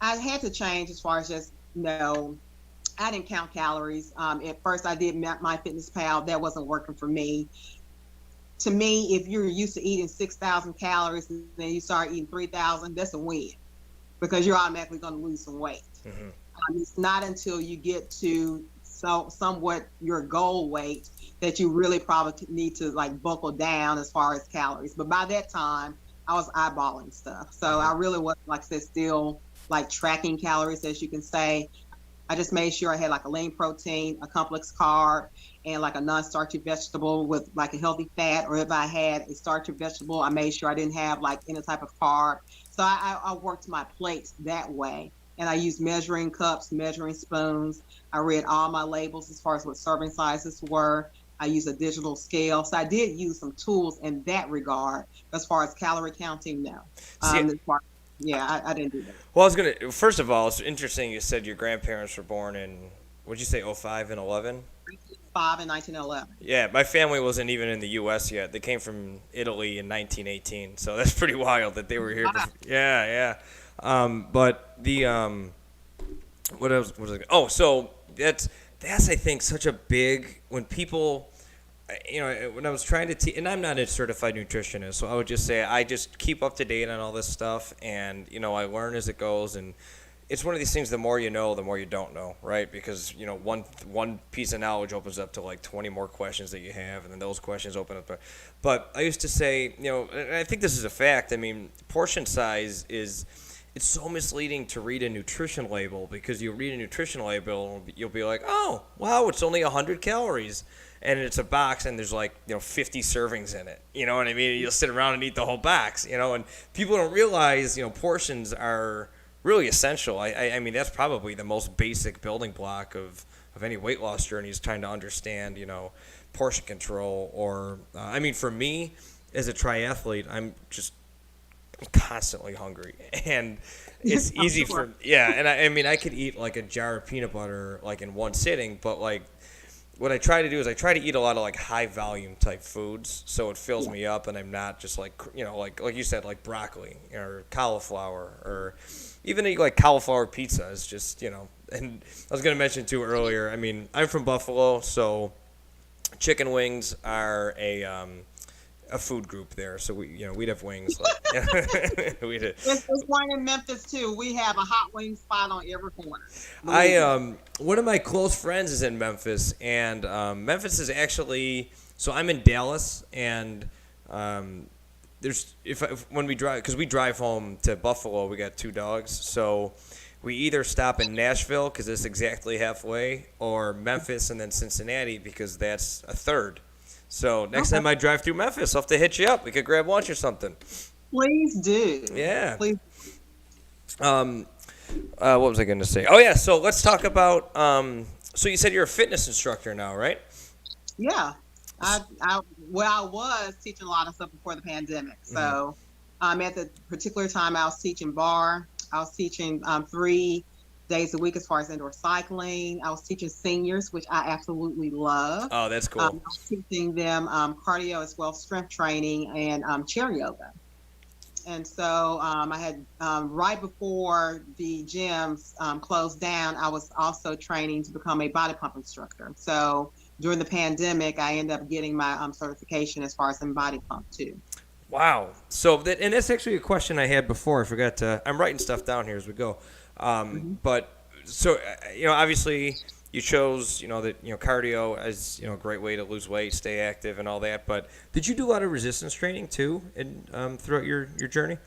I had to change as far as just, I didn't count calories. At first I did MyFitnessPal. That wasn't working for me. To me, if you're used to eating 6,000 calories and then you start eating 3,000, that's a win, because you're automatically going to lose some weight. Mm-hmm. It's not until you get to somewhat your goal weight that you really probably need to like buckle down as far as calories. But by that time, I was eyeballing stuff. So I really was, like I said, still like tracking calories, as you can say. I just made sure I had like a lean protein, a complex carb, and like a non-starchy vegetable with like a healthy fat. Or if I had a starchy vegetable, I made sure I didn't have like any type of carb. So I worked my plates that way. And I used measuring cups, measuring spoons. I read all my labels as far as what serving sizes were. I used a digital scale. So I did use some tools in that regard. As far as calorie counting, no. I didn't do that. Well, first of all, it's interesting you said your grandparents were born in, what'd you say, 05 and 11? 5 and 1911. Yeah, my family wasn't even in the U.S. yet. They came from Italy in 1918, so that's pretty wild that they were here. Wow. Yeah. But the what else was it? Oh, so that's I think such a big, when people, when I was trying to teach, and I'm not a certified nutritionist, so I would just say I just keep up to date on all this stuff, and I learn as it goes, and it's one of these things, the more you know, the more you don't know, right? Because one piece of knowledge opens up to like 20 more questions that you have, and then those questions open up. But I used to say, and I think this is a fact, I mean, portion size it's so misleading to read a nutrition label, because you read a nutrition label, you'll be like, oh, wow, it's only 100 calories. And it's a box, and there's like 50 servings in it. You know what I mean? You'll sit around and eat the whole box. And people don't realize portions are really essential. I mean, that's probably the most basic building block of any weight loss journey, is trying to understand portion control. Or I mean, for me as a triathlete, I'm constantly hungry, and it's easy for and I mean, I could eat like a jar of peanut butter like in one sitting, but like, what I try to do is I try to eat a lot of like high volume type foods, so it fills me up, and I'm not just like like you said, like broccoli or cauliflower, or even eat like cauliflower pizza is just And I was gonna mention too earlier, I mean, I'm from Buffalo, so chicken wings are a food group there, so we'd have wings. Like, we'd have. There's one in Memphis too. We have a hot wing spot on every corner. One of my close friends is in Memphis, and Memphis is actually. So I'm in Dallas, and when we drive, because we drive home to Buffalo, we got 2 dogs, so we either stop in Nashville because it's exactly halfway, or Memphis and then Cincinnati because that's a third. So next time I drive through Memphis, I'll have to hit you up. We could grab lunch or something. Please do. Yeah. Please. What was I going to say? Oh, yeah. So let's talk about. So you said you're a fitness instructor now, right? Yeah. I was teaching a lot of stuff before the pandemic. So at the particular time, I was teaching bar. I was teaching 3 days a week as far as indoor cycling. I was teaching seniors, which I absolutely love. Oh, that's cool. I was teaching them cardio as well, strength training, and chair yoga. And so I had right before the gyms closed down, I was also training to become a body pump instructor. So during the pandemic, I ended up getting my certification as far as in body pump too. Wow. So that, and that's actually a question I had before. I forgot to. I'm writing stuff down here as we go. But so obviously you chose that cardio as a great way to lose weight, stay active, and all that. But did you do a lot of resistance training too, throughout your journey?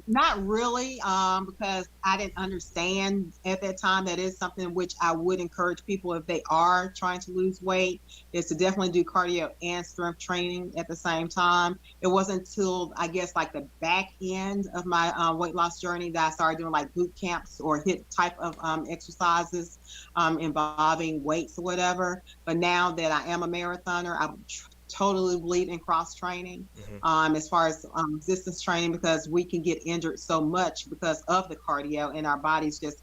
Not really, because I didn't understand at that time. That is something which I would encourage people if they are trying to lose weight, is to definitely do cardio and strength training at the same time. It wasn't until I guess like the back end of my weight loss journey that I started doing like boot camps or HIIT type of exercises involving weights or whatever. But now that I am a marathoner, I totally believe in cross training as far as resistance training, because we can get injured so much because of the cardio and our bodies just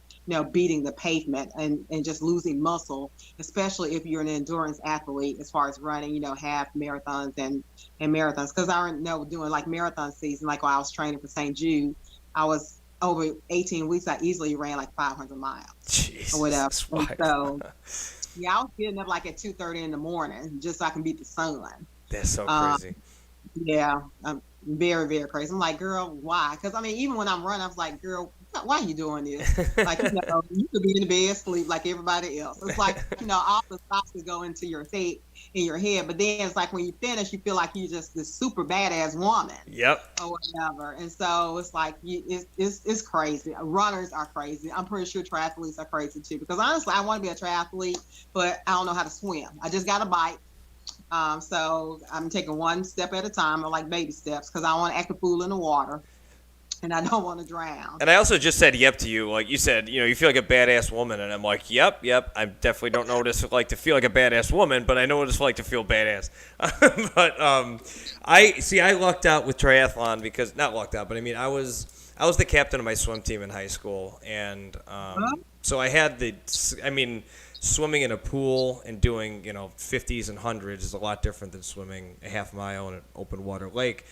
beating the pavement and just losing muscle, especially if you're an endurance athlete as far as running half marathons and marathons. Because I know doing like marathon season, like when I was training for St. Jude, I was over 18 weeks, I easily ran like 500 miles. Jesus, or whatever. So yeah, I was getting up like at 2:30 in the morning just so I can beat the sun. That's so crazy. Yeah, very, very crazy. I'm like, girl, why? Because I mean, even when I'm running, I was like, girl, why are you doing this? Like, you could be in the bed asleep like everybody else. It's like, all the thoughts that go into your head, but then it's like when you finish, you feel like you're just this super badass woman. Yep. Or whatever. And so it's like, it's crazy. Runners are crazy. I'm pretty sure triathletes are crazy too. Because honestly, I want to be a triathlete, but I don't know how to swim. I just got a bike. So I'm taking one step at a time, or like baby steps, because I don't want to act a fool in the water, and I don't want to drown. And I also just said yep to you. Like you said, you feel like a badass woman. And I'm like, yep. I definitely don't know what it's like to feel like a badass woman, but I know what it's like to feel badass. But I lucked out with triathlon because, not lucked out, but I mean, I was the captain of my swim team in high school. And so I had swimming in a pool and doing, 50s and 100s is a lot different than swimming a half mile in an open water lake.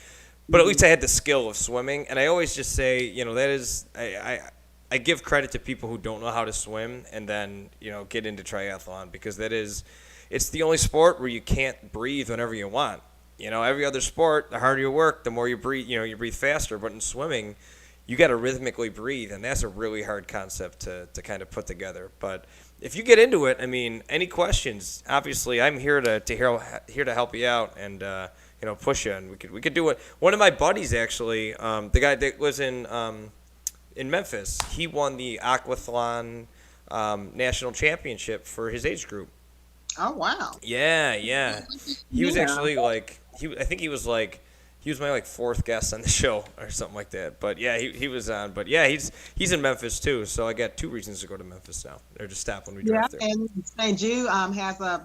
But at least I had the skill of swimming. And I always just say, that is, I give credit to people who don't know how to swim and then, get into triathlon, because it's the only sport where you can't breathe whenever you want. Every other sport, the harder you work, the more you breathe, you breathe faster. But in swimming, you got to rhythmically breathe, and that's a really hard concept to kind of put together. But if you get into it, I mean, any questions? Obviously, I'm here to help you out and push you, and we could do it. One of my buddies actually, the guy that lives in Memphis, he won the aquathlon national championship for his age group. Oh wow! Yeah. He was actually I think he was my fourth guest on the show or something like that. But yeah, he was on. But yeah, he's in Memphis too. So I got 2 reasons to go to Memphis now. Or just stop when we drive there. And St. Jude has a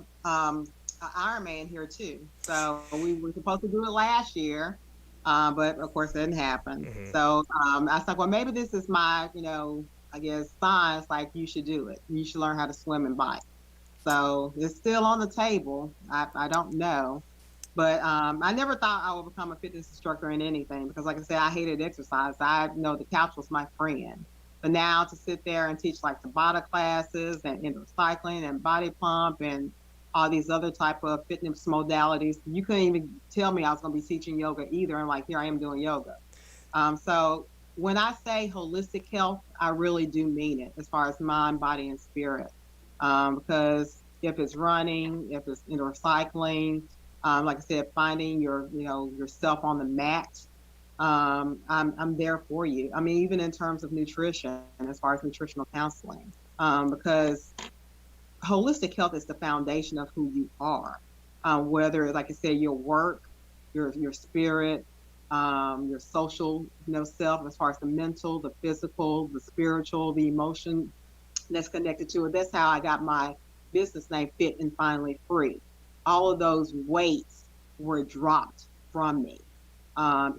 Ironman here too. So we were supposed to do it last year, but of course it didn't happen. Mm-hmm. So I was like, well, maybe this is my I guess signs like you should do it. You should learn how to swim and bike. So it's still on the table. I don't know. But I never thought I would become a fitness instructor in anything, because like I said, I hated exercise. I know the couch was my friend. But now to sit there and teach like Tabata classes and indoor cycling and body pump and all these other type of fitness modalities, you couldn't even tell me I was going to be teaching yoga either. And like, here I am doing yoga. So when I say holistic health, I really do mean it as far as mind, body, and spirit. Because if it's running, if it's indoor cycling, like I said, finding yourself on the mat, I'm there for you. I mean, even in terms of nutrition, as far as nutritional counseling, because holistic health is the foundation of who you are. Whether, like I said, your work, your spirit, your social, self, as far as the mental, the physical, the spiritual, the emotion that's connected to it. That's how I got my business name, Fit and Finally Free. All of those weights were dropped from me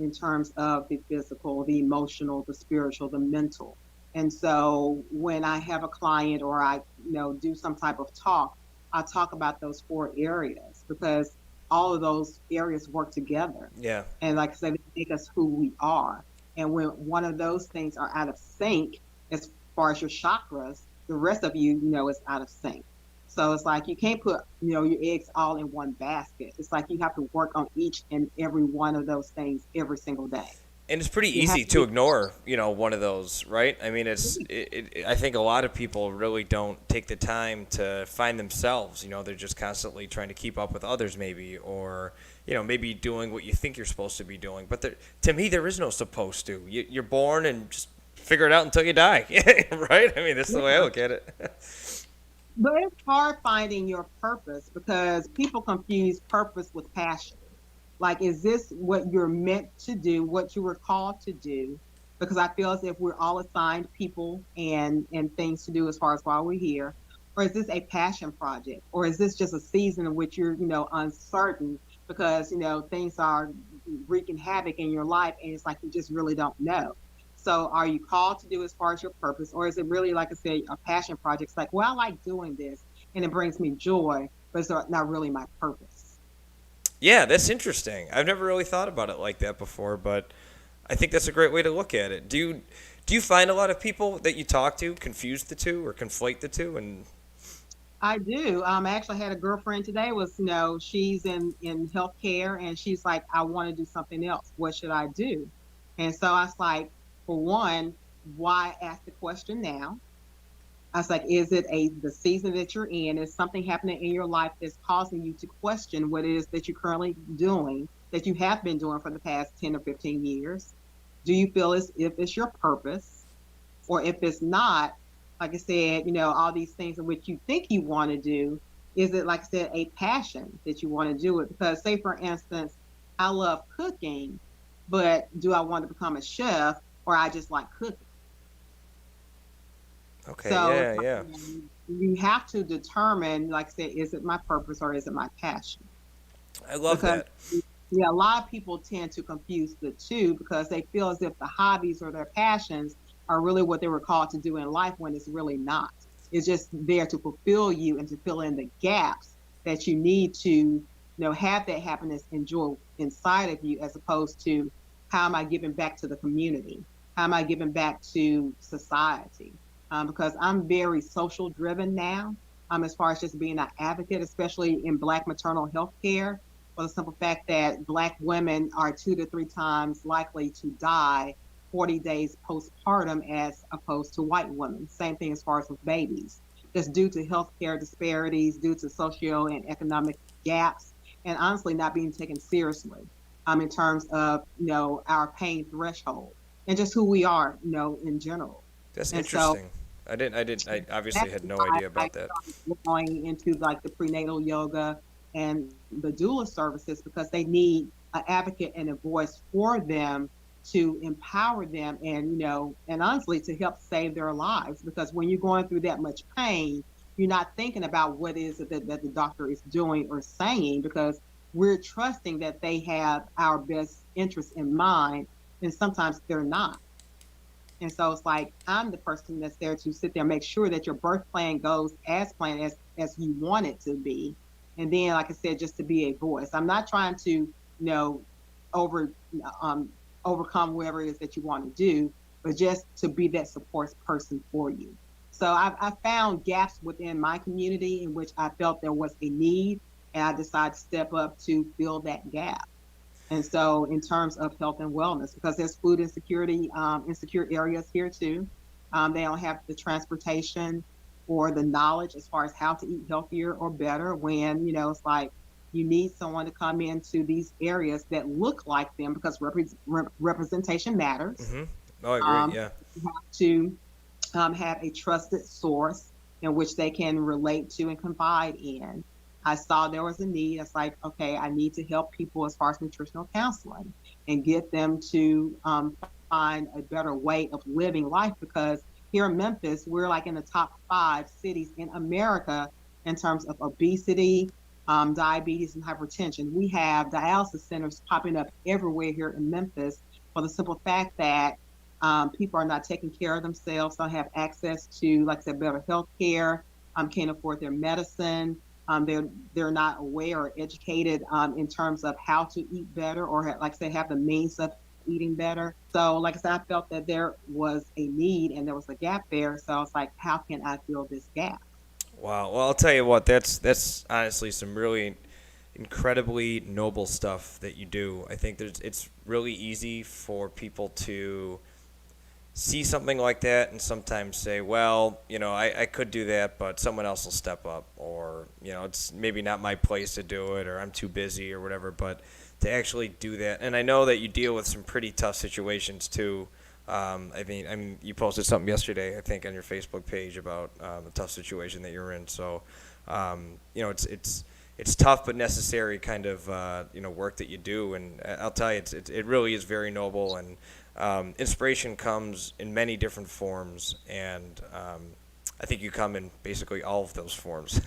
in terms of the physical, the emotional, the spiritual, the mental. And so when I have a client or I, do some type of talk, I talk about those 4 areas because all of those areas work together. Yeah. And like I said, they make us who we are. And when one of those things are out of sync, as far as your chakras, the rest of you, is out of sync. So it's like you can't put, your eggs all in one basket. It's like you have to work on each and every one of those things every single day. And it's pretty You have easy to to be ignore, one of those, right? I mean, I think a lot of people really don't take the time to find themselves. They're just constantly trying to keep up with others, maybe, or maybe doing what you think you're supposed to be doing. But to me, there is no supposed to. You're born and just figure it out until you die, right? I mean, that's the way I look at it. But it's hard finding your purpose because people confuse purpose with passion. Like, is this what you're meant to do, what you were called to do? Because I feel as if we're all assigned people and things to do as far as while we're here. Or is this a passion project? Or is this just a season in which you're, uncertain because, things are wreaking havoc in your life and it's like you just really don't know. So are you called to do as far as your purpose? Or is it really, like I said, a passion project? It's like, well, I like doing this and it brings me joy, but it's not really my purpose. Yeah, that's interesting. I've never really thought about it like that before, but I think that's a great way to look at it. Do you find a lot of people that you talk to confuse the two or conflate the two? And I do. I actually had a girlfriend today was, she's in healthcare and she's like, I want to do something else. What should I do? And so I was like, for one, why ask the question now? I was like, is it the season that you're in? Is something happening in your life that's causing you to question what it is that you're currently doing, that you have been doing for the past 10 or 15 years? Do you feel as if it's your purpose? Or if it's not, like I said, all these things in which you think you want to do, is it, like I said, a passion that you want to do it? Because say, for instance, I love cooking, but do I want to become a chef or I just like cooking? okay, So yeah. you have to determine, like I said, is it my purpose or is it my passion? I love Because that. yeah, a lot of people tend to confuse the two because they feel as if the hobbies or their passions are really what they were called to do in life when it's really not. It's just there to fulfill you and to fill in the gaps that you need to, have that happiness and joy inside of you, as opposed to how am I giving back to the community? How am I giving back to society? Because I'm very social driven now, as far as just being an advocate, especially in Black maternal health care, for the simple fact that Black women are 2 to 3 times likely to die 40 days postpartum as opposed to white women. Same thing as far as with babies. That's due to healthcare disparities, due to socio and economic gaps, and honestly not being taken seriously in terms of, our pain threshold and just who we are, in general. That's And so interesting. I obviously that's had no why idea I about that. started going into like the prenatal yoga and the doula services because they need an advocate and a voice for them to empower them and and honestly to help save their lives, because when you're going through that much pain, you're not thinking about what is it that the doctor is doing or saying, because we're trusting that they have our best interests in mind, and sometimes they're not. And so it's like I'm the person that's there to sit there and make sure that your birth plan goes as planned, as you want it to be. And then, like I said, just to be a voice. I'm not trying to, over overcome whatever it is that you want to do, but just to be that support person for you. So I found gaps within my community in which I felt there was a need, and I decided to step up to fill that gap. And so in terms of health and wellness, because there's food insecurity, insecure areas here too. They don't have the transportation or the knowledge as far as how to eat healthier or better, when, it's like you need someone to come into these areas that look like them, because representation matters. Hmm. Oh, I agree. Yeah. You have to have a trusted source in which they can relate to and confide in. I saw there was a need. It's like, okay, I need to help people as far as nutritional counseling and get them to find a better way of living life, because here in Memphis, we're like in the top 5 cities in America in terms of obesity, diabetes, and hypertension. We have dialysis centers popping up everywhere here in Memphis for the simple fact that People are not taking care of themselves, don't have access to, like I said, better health care, can't afford their medicine. They're not aware or educated in terms of how to eat better or, like I said, have the means of eating better. So, like I said, I felt that there was a need and there was a gap there. So I was like, how can I fill this gap? Wow. Well, I'll tell you what. That's honestly some really incredibly noble stuff that you do. I think it's really easy for people to see something like that and sometimes say, well, I could do that, but someone else will step up, or, it's maybe not my place to do it, or I'm too busy or whatever, but to actually do that. And I know that you deal with some pretty tough situations too. I mean, you posted something yesterday, I think, on your Facebook page about the tough situation that you're in. So, it's tough but necessary kind of work that you do, and I'll tell you, it really is very noble, and inspiration comes in many different forms, and I think you come in basically all of those forms.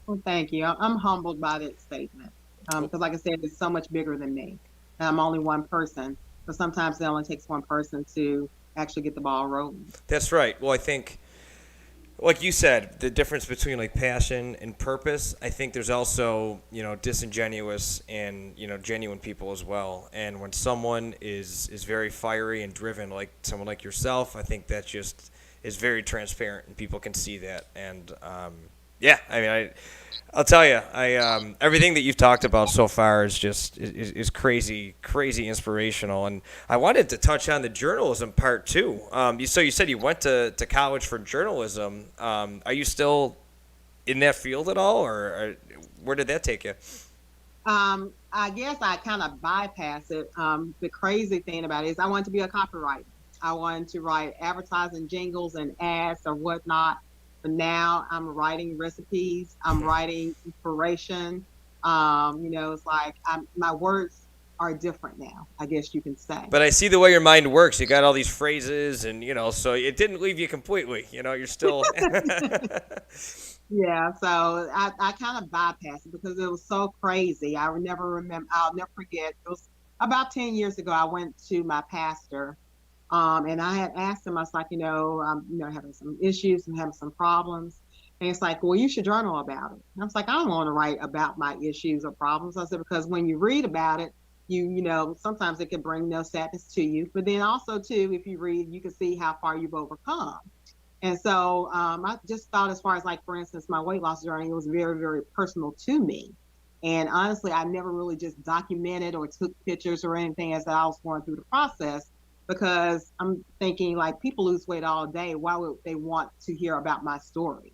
Well, thank you. I'm humbled by that statement because, like I said, it's so much bigger than me. And I'm only one person, but sometimes it only takes one person to actually get the ball rolling. That's right. Well, I think, like you said, the difference between like passion and purpose, I think there's also, disingenuous and, genuine people as well. And when someone is very fiery and driven, like someone like yourself, I think that just is very transparent and people can see that. And, I'll tell you, everything that you've talked about so far is crazy, crazy inspirational. And I wanted to touch on the journalism part too. So you said you went to college for journalism. Are you still in that field at all, or where did that take you? I guess I kind of bypass it. The crazy thing about it is I wanted to be a copywriter. I wanted to write advertising jingles and ads or whatnot. But now I'm writing recipes. I'm writing inspiration. It's like my words are different now, I guess you can say. But I see the way your mind works. You got all these phrases, and so it didn't leave you completely. You're still. Yeah, so I kind of bypassed it because it was so crazy. I'll never forget. It was about 10 years ago. I went to my pastor. And I had asked him, I was like, I'm having some issues and having some problems. And it's like, well, you should journal about it. And I was like, I don't want to write about my issues or problems. I said, because when you read about it, sometimes it can bring no sadness to you. But then also, too, if you read, you can see how far you've overcome. And so I just thought, as far as, like, for instance, my weight loss journey, it was very, very personal to me. And honestly, I never really just documented or took pictures or anything as I was going through the process. Because I'm thinking, like, people lose weight all day. Why would they want to hear about my story?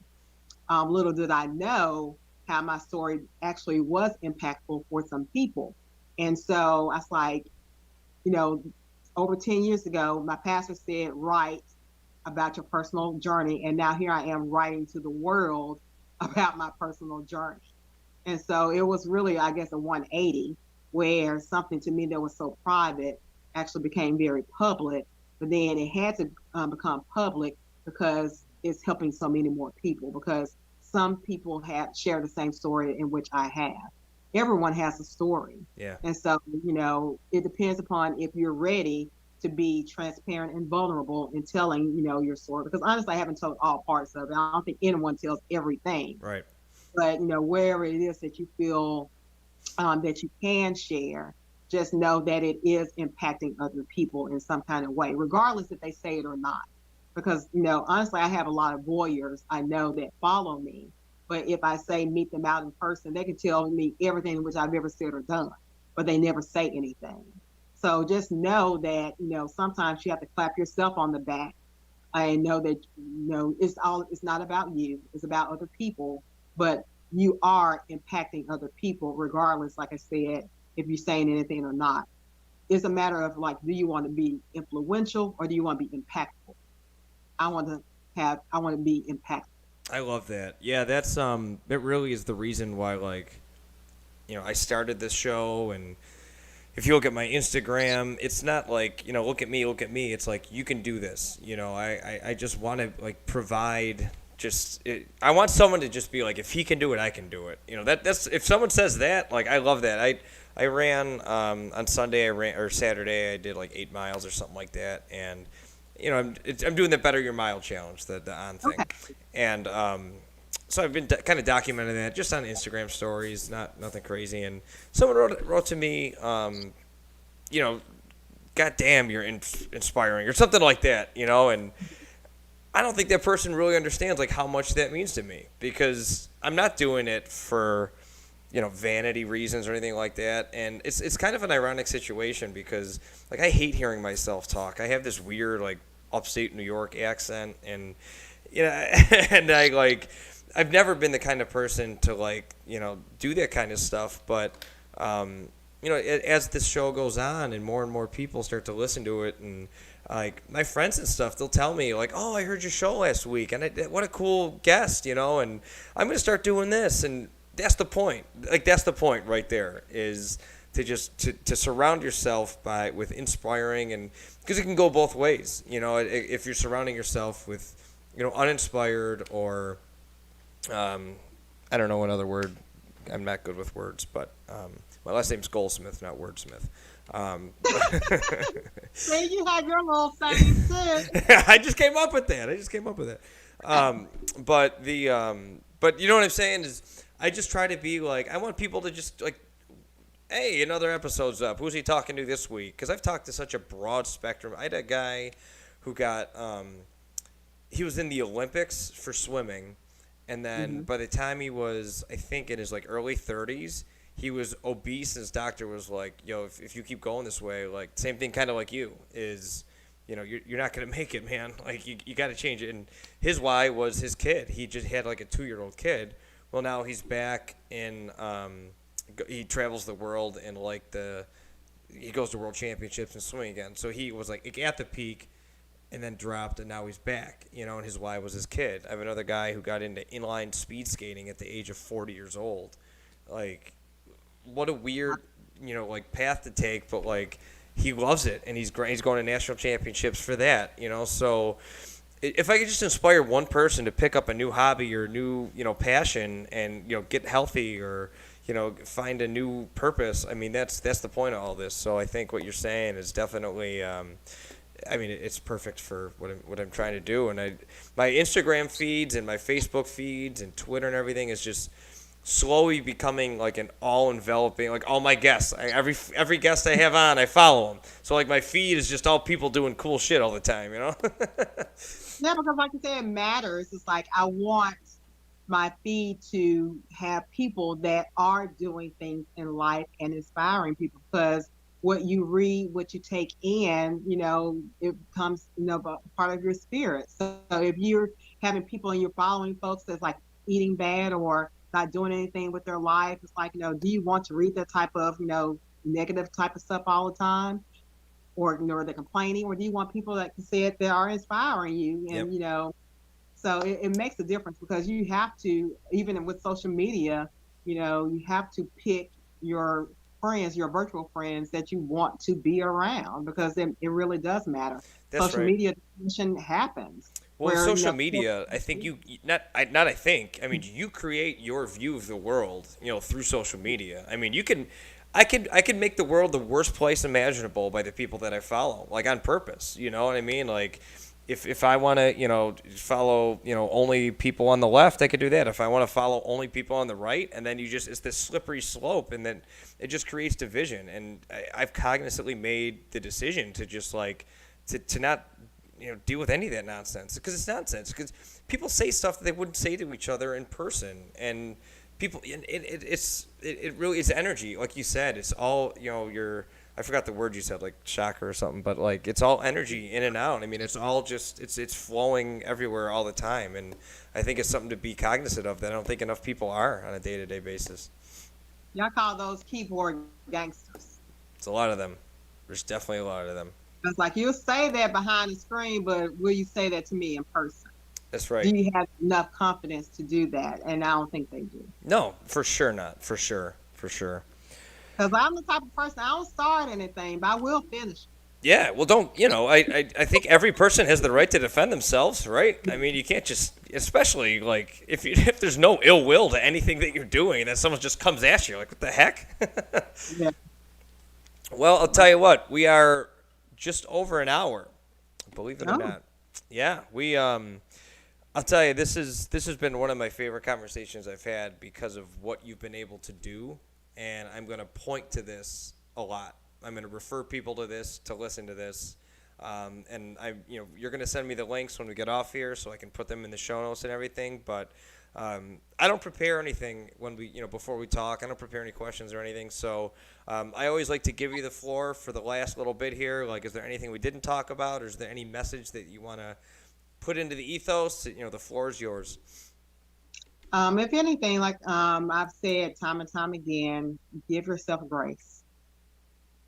Little did I know how my story actually was impactful for some people. And so I was like, over 10 years ago, my pastor said, write about your personal journey. And now here I am writing to the world about my personal journey. And so it was really, I guess, a 180 where something to me that was so private actually became very public, but then it had to become public because it's helping so many more people, because some people have shared the same story in which I have. Everyone has a story. Yeah. And so, it depends upon if you're ready to be transparent and vulnerable in telling, your story. Because honestly, I haven't told all parts of it. I don't think anyone tells everything. Right. But, wherever it is that you feel that you can share, just know that it is impacting other people in some kind of way, regardless if they say it or not. Because, honestly, I have a lot of voyeurs I know that follow me. But if I say meet them out in person, they can tell me everything which I've ever said or done, but they never say anything. So just know that, sometimes you have to clap yourself on the back and know that, it's not about you. It's about other people. But you are impacting other people, regardless, like I said, if you're saying anything or not. It's a matter of, like, do you want to be influential or do you want to be impactful? I want to be impactful. I love that. Yeah, that's it really is the reason why, like, I started this show. And if you look at my Instagram, it's not like, look at me. It's like, you can do this. I just want to, like, provide I want someone to just be like, if he can do it, I can do it. That's if someone says that, like, I love that. I ran on Sunday. I ran or Saturday. I did like 8 miles or something like that. And I'm doing the Better Your Mile challenge, the on thing. Okay. And so I've been kind of documenting that just on Instagram stories, nothing crazy. And someone wrote to me, God damn, you're inspiring or something like that, and I don't think that person really understands like how much that means to me, because I'm not doing it for vanity reasons or anything like that. And it's kind of an ironic situation because like I hate hearing myself talk. I have this weird like upstate New York accent, and and I've never been the kind of person to like do that kind of stuff. But as this show goes on and more people start to listen to it, and like my friends and stuff, they'll tell me like, "Oh, I heard your show last week, and what a cool guest," and I'm gonna start doing this, and that's the point. Like that's the point right there, is to just to surround yourself with inspiring, and because it can go both ways. If you're surrounding yourself with uninspired or I don't know another word. I'm not good with words, but my last name's Goldsmith, not Wordsmith. See, you have your little thing too. I just came up with that. But you know what I'm saying is I just try to be like, I want people to just like, hey, another episode's up. Who's he talking to this week? Because I've talked to such a broad spectrum. I had a guy who got he was in the Olympics for swimming, and then by the time he was, I think, in his like early 30s, he was obese, and his doctor was like, yo, if you keep going this way, like same thing kind of like you, is you're not going to make it, man. Like you got to change it. And his why was his kid. He just had like a 2-year-old kid. Well, now he's back in he travels the world, and like he goes to world championships and swimming again. So he was like at the peak and then dropped, and now he's back, and his why was his kid. I have another guy who got into inline speed skating at the age of 40 years old. Like, what a weird, like path to take, but like he loves it, and he's great. He's going to national championships for that, So if I could just inspire one person to pick up a new hobby or new, passion, and get healthy, or find a new purpose, I mean that's the point of all this. So I think what you're saying is definitely it's perfect for what I'm trying to do. And my Instagram feeds and my Facebook feeds and Twitter and everything is just slowly becoming like an all-enveloping, like all my guests. Every guest I have on, I follow them. So like my feed is just all people doing cool shit all the time, Yeah, because like you said, it matters. It's like I want my feed to have people that are doing things in life and inspiring people, because what you read, what you take in, it becomes, part of your spirit. So if you're having people and you're following folks that's like eating bad or not doing anything with their life, it's like, do you want to read that type of, negative type of stuff all the time? Or, they're complaining? Or do you want people that can say it, that are inspiring you? And, Yep. So it makes a difference, because you have to, even with social media, you have to pick your friends, your virtual friends that you want to be around, because it really does matter. That's Social right. media discussion happens. Well, where, social media, I think I mean, you create your view of the world, through social media. I mean, I could make the world the worst place imaginable by the people that I follow, like on purpose. You know what I mean? Like, if I want to, follow, only people on the left, I could do that. If I want to follow only people on the right, and then it's this slippery slope, and then it just creates division. And I've cognizantly made the decision to just like, to not, deal with any of that nonsense, because it's nonsense. Because people say stuff that they wouldn't say to each other in person, and people, it really is energy, like you said. It's all I forgot the word you said, like chakra or something, but like it's all energy in and out. I mean, it's all just it's flowing everywhere all the time, and I think it's something to be cognizant of that I don't think enough people are on a day-to-day basis. Y'all call those keyboard gangsters. It's a lot of them. There's definitely a lot of them. It's like, you'll say that behind the screen, but will you say that to me in person? That's right. Do you have enough confidence to do that? And I don't think they do. No, for sure not. For sure. Because I'm the type of person, I don't start anything, but I will finish. Yeah, well, I think every person has the right to defend themselves, right? I mean, you can't just, especially like if there's no ill will to anything that you're doing, and then someone just comes at you, like, what the heck? Yeah. Well, I'll tell you what, we are just over an hour, believe it or Oh, not. Yeah, I'll tell you, this has been one of my favorite conversations I've had because of what you've been able to do, and I'm going to point to this a lot. I'm going to refer people to this to listen to this, and you're going to send me the links when we get off here, so I can put them in the show notes and everything. But I don't prepare anything before we talk. I don't prepare any questions or anything. So I always like to give you the floor for the last little bit here. Like, is there anything we didn't talk about, or is there any message that you want to put into the ethos? The floor is yours. if anything, like I've said time and time again, give yourself grace,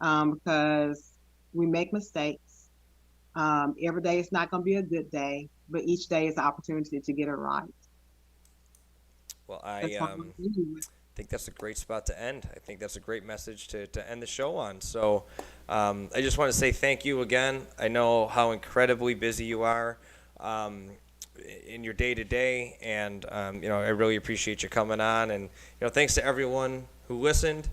because we make mistakes. Every day is not going to be a good day, but each day is an opportunity to get it right. Well, That's I what I'm gonna do. think that's a great spot to end. I think that's a great message to end the show on. So I just want to say thank you again. I know how incredibly busy you are in your day to day, and I really appreciate you coming on. And thanks to everyone who listened.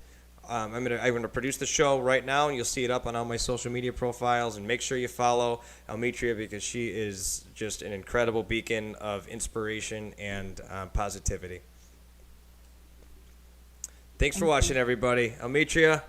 I'm gonna produce the show right now, and you'll see it up on all my social media profiles. And make sure you follow Almetria, because she is just an incredible beacon of inspiration and positivity. Thanks for watching, everybody. Almetria,